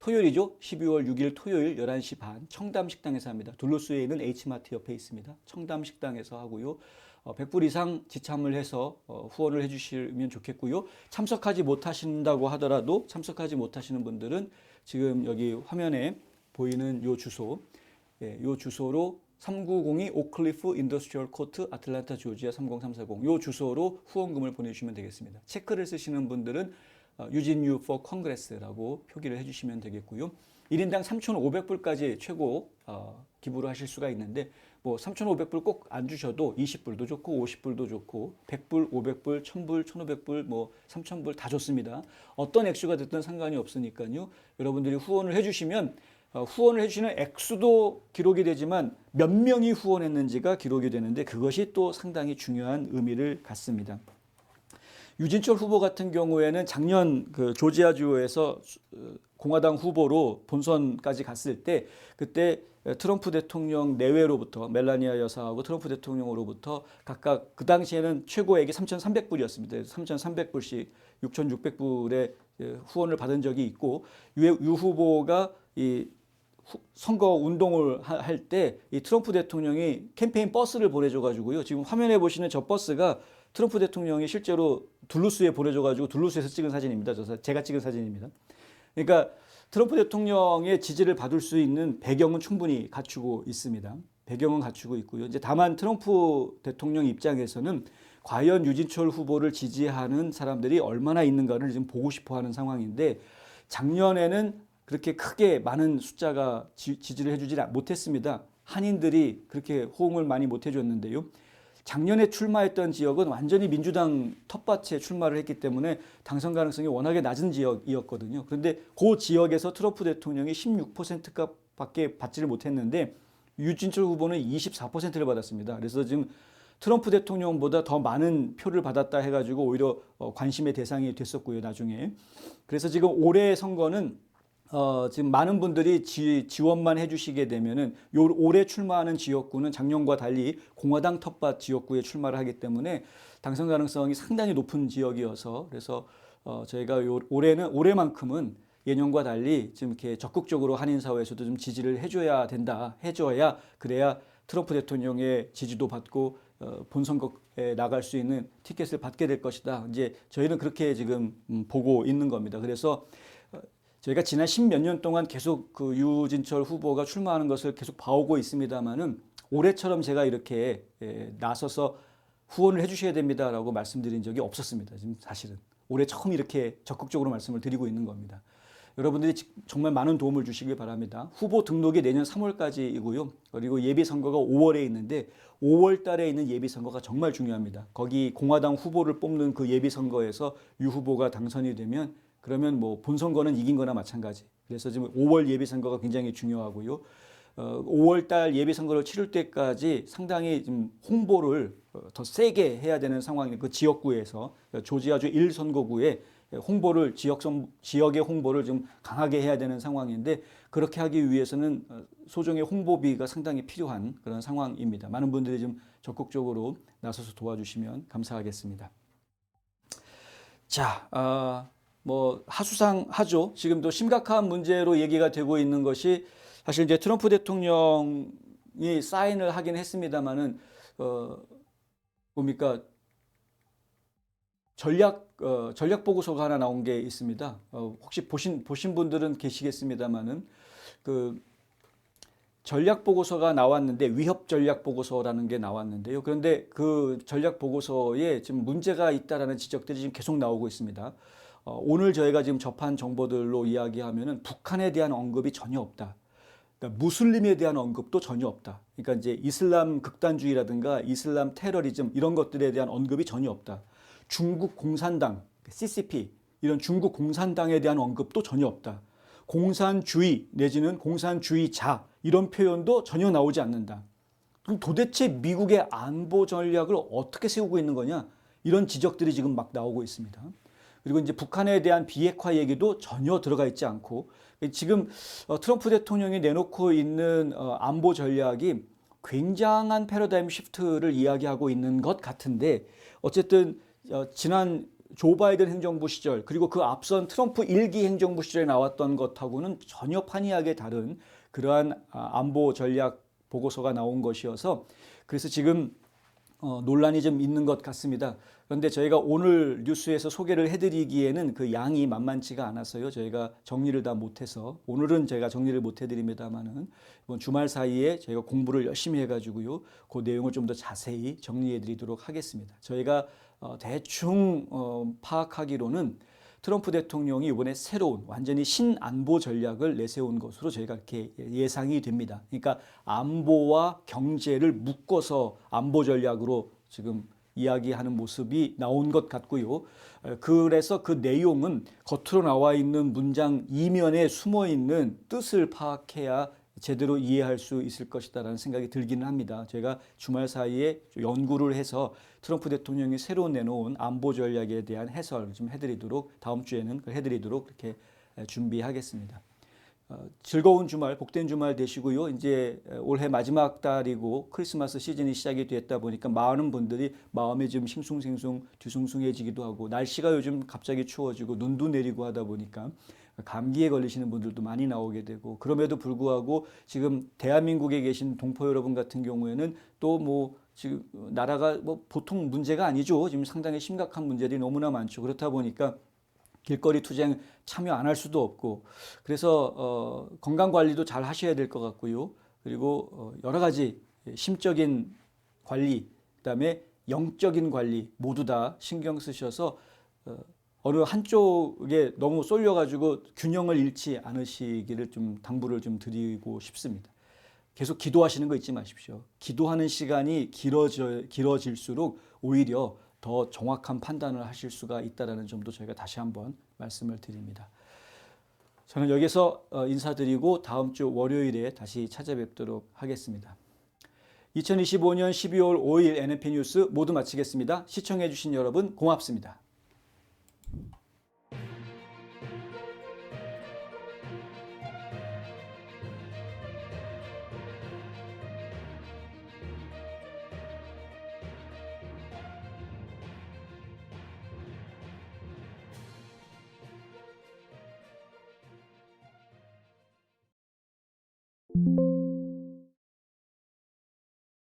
토요일이죠. 12월 6일 토요일 11시 반 청담식당에서 합니다. 둘루스에 있는 H마트 옆에 있습니다. 청담식당에서 하고요. 100불 이상 지참을 해서 후원을 해주시면 좋겠고요. 참석하지 못하신다고 하더라도 참석하지 못하시는 분들은 지금 여기 화면에 보이는 요 주소, 요 주소로 3902 오클리프 인더스트리얼 코트 아틀란타 조지아 30340 요 주소로 후원금을 보내주시면 되겠습니다. 체크를 쓰시는 분들은 유진유 for Congress라고 표기를 해주시면 되겠고요. 1인당 3,500불까지 최고 기부를 하실 수가 있는데 뭐 3,500불 꼭 안 주셔도 20불도 좋고 50불도 좋고 100불, 500불, 1000불, 1500불, 뭐 3000불 다 좋습니다. 어떤 액수가 됐든 상관이 없으니까요. 여러분들이 후원을 해주시면 후원을 해주시는 액수도 기록이 되지만 몇 명이 후원했는지가 기록이 되는데 그것이 또 상당히 중요한 의미를 갖습니다. 유진철 후보 같은 경우에는 작년 조지아주에서 공화당 후보로 본선까지 갔을 때 그때 트럼프 대통령 내외로부터 멜라니아 여사하고 트럼프 대통령으로부터 각각 그 당시에는 최고액이 3,300불이었습니다. 3,300불씩 6,600불의 후원을 받은 적이 있고 유 후보가 이 선거 운동을 할 때 이 트럼프 대통령이 캠페인 버스를 보내줘가지고요. 지금 화면에 보시는 저 버스가 트럼프 대통령이 실제로 둘루스에 보내줘가지고 둘루스에서 찍은 사진입니다. 제가 찍은 사진입니다. 그러니까 트럼프 대통령의 지지를 받을 수 있는 배경은 충분히 갖추고 있습니다. 배경은 갖추고 있고요. 이제 다만 트럼프 대통령 입장에서는 과연 유진철 후보를 지지하는 사람들이 얼마나 있는가를 지금 보고 싶어하는 상황인데 작년에는 그렇게 크게 많은 숫자가 지지를 해주지 못했습니다. 한인들이 그렇게 호응을 많이 못 해줬는데요. 작년에 출마했던 지역은 완전히 민주당 텃밭에 출마를 했기 때문에 당선 가능성이 워낙에 낮은 지역이었거든요. 그런데 그 지역에서 트럼프 대통령이 16%값밖에 받지를 못했는데 유진철 후보는 24%를 받았습니다. 그래서 지금 트럼프 대통령보다 더 많은 표를 받았다 해가지고 오히려 관심의 대상이 됐었고요, 나중에. 그래서 지금 올해 선거는 지금 많은 분들이 지원만 해주시게 되면은 올해 출마하는 지역구는 작년과 달리 공화당 텃밭 지역구에 출마를 하기 때문에 당선 가능성이 상당히 높은 지역이어서 그래서 저희가 올해만큼은 예년과 달리 좀 이렇게 적극적으로 한인 사회에서도 좀 지지를 해줘야 된다. 해줘야 그래야 트럼프 대통령의 지지도 받고 본선거에 나갈 수 있는 티켓을 받게 될 것이다. 이제 저희는 그렇게 지금 보고 있는 겁니다. 그래서 저희가 지난 10몇 년 동안 계속 그 유진철 후보가 출마하는 것을 계속 봐오고 있습니다만은 올해처럼 제가 이렇게 나서서 후원을 해주셔야 됩니다라고 말씀드린 적이 없었습니다. 지금 사실은 올해 처음 이렇게 적극적으로 말씀을 드리고 있는 겁니다. 여러분들이 정말 많은 도움을 주시길 바랍니다. 후보 등록이 내년 3월까지이고요. 그리고 예비선거가 5월에 있는데 5월 달에 있는 예비선거가 정말 중요합니다. 거기 공화당 후보를 뽑는 그 예비선거에서 유 후보가 당선이 되면 그러면 뭐 본선거는 이긴 거나 마찬가지. 그래서 지금 5월 예비선거가 굉장히 중요하고요. 5월 달 예비선거를 치를 때까지 상당히 좀 홍보를 더 세게 해야 되는 상황이 그 지역구에서 조지아주 1선거구에 홍보를 지역의 홍보를 좀 강하게 해야 되는 상황인데 그렇게 하기 위해서는 소정의 홍보비가 상당히 필요한 그런 상황입니다. 많은 분들이 좀 적극적으로 나서서 도와주시면 감사하겠습니다. 자, 뭐 하수상하죠. 지금도 심각한 문제로 얘기가 되고 있는 것이 사실 이제 트럼프 대통령이 사인을 하긴 했습니다만은 뭡니까? 전략 보고서가 하나 나온 게 있습니다. 혹시 보신 분들은 계시겠습니다만은 그 전략 보고서가 나왔는데 위협 전략 보고서라는 게 나왔는데요. 그런데 그 전략 보고서에 지금 문제가 있다라는 지적들이 지금 계속 나오고 있습니다. 오늘 저희가 지금 접한 정보들로 이야기하면은 북한에 대한 언급이 전혀 없다. 그러니까 무슬림에 대한 언급도 전혀 없다. 그러니까 이제 이슬람 극단주의라든가 이슬람 테러리즘 이런 것들에 대한 언급이 전혀 없다. 중국 공산당, CCP 이런 중국 공산당에 대한 언급도 전혀 없다. 공산주의 내지는 공산주의자 이런 표현도 전혀 나오지 않는다. 그럼 도대체 미국의 안보 전략을 어떻게 세우고 있는 거냐? 이런 지적들이 지금 막 나오고 있습니다. 그리고 이제 북한에 대한 비핵화 얘기도 전혀 들어가 있지 않고 지금 트럼프 대통령이 내놓고 있는 안보 전략이 굉장한 패러다임 시프트를 이야기하고 있는 것 같은데 어쨌든 지난 조 바이든 행정부 시절 그리고 그 앞선 트럼프 1기 행정부 시절에 나왔던 것하고는 전혀 판이하게 다른 그러한 안보 전략 보고서가 나온 것이어서 그래서 지금 논란이 좀 있는 것 같습니다. 그런데 저희가 오늘 뉴스에서 소개를 해드리기에는 그 양이 만만치가 않았어요. 저희가 정리를 다 못해서 오늘은 제가 정리를 못 해드립니다만은 이번 주말 사이에 저희가 공부를 열심히 해가지고요. 그 내용을 좀 더 자세히 정리해드리도록 하겠습니다. 저희가 대충 파악하기로는 트럼프 대통령이 이번에 새로운 완전히 신안보 전략을 내세운 것으로 저희가 이렇게 예상이 됩니다. 그러니까 안보와 경제를 묶어서 안보 전략으로 지금 이야기하는 모습이 나온 것 같고요. 그래서 그 내용은 겉으로 나와 있는 문장 이면에 숨어 있는 뜻을 파악해야 제대로 이해할 수 있을 것이다라는 생각이 들기는 합니다. 제가 주말 사이에 연구를 해서 트럼프 대통령이 새로 내놓은 안보 전략에 대한 해설 좀 해드리도록 다음 주에는 해드리도록 이렇게 준비하겠습니다. 즐거운 주말, 복된 주말 되시고요. 이제 올해 마지막 달이고 크리스마스 시즌이 시작이 됐다 보니까 많은 분들이 마음이 좀 싱숭생숭 뒤숭숭해지기도 하고 날씨가 요즘 갑자기 추워지고 눈도 내리고 하다 보니까 감기에 걸리시는 분들도 많이 나오게 되고 그럼에도 불구하고 지금 대한민국에 계신 동포 여러분 같은 경우에는 또 뭐 지금 나라가 뭐 보통 문제가 아니죠. 지금 상당히 심각한 문제들이 너무나 많죠. 그렇다 보니까 길거리 투쟁 참여 안 할 수도 없고 그래서 건강 관리도 잘 하셔야 될 것 같고요. 그리고 여러 가지 심적인 관리, 그다음에 영적인 관리 모두 다 신경 쓰셔서 어느 한쪽에 너무 쏠려가지고 균형을 잃지 않으시기를 좀 당부를 좀 드리고 싶습니다. 계속 기도하시는 거 잊지 마십시오. 기도하는 시간이 길어질수록 오히려 더 정확한 판단을 하실 수가 있다는 점도 저희가 다시 한번 말씀을 드립니다. 저는 여기서 인사드리고 다음 주 월요일에 다시 찾아뵙도록 하겠습니다. 2025년 12월 5일 NNP 뉴스 모두 마치겠습니다. 시청해 주신 여러분 고맙습니다.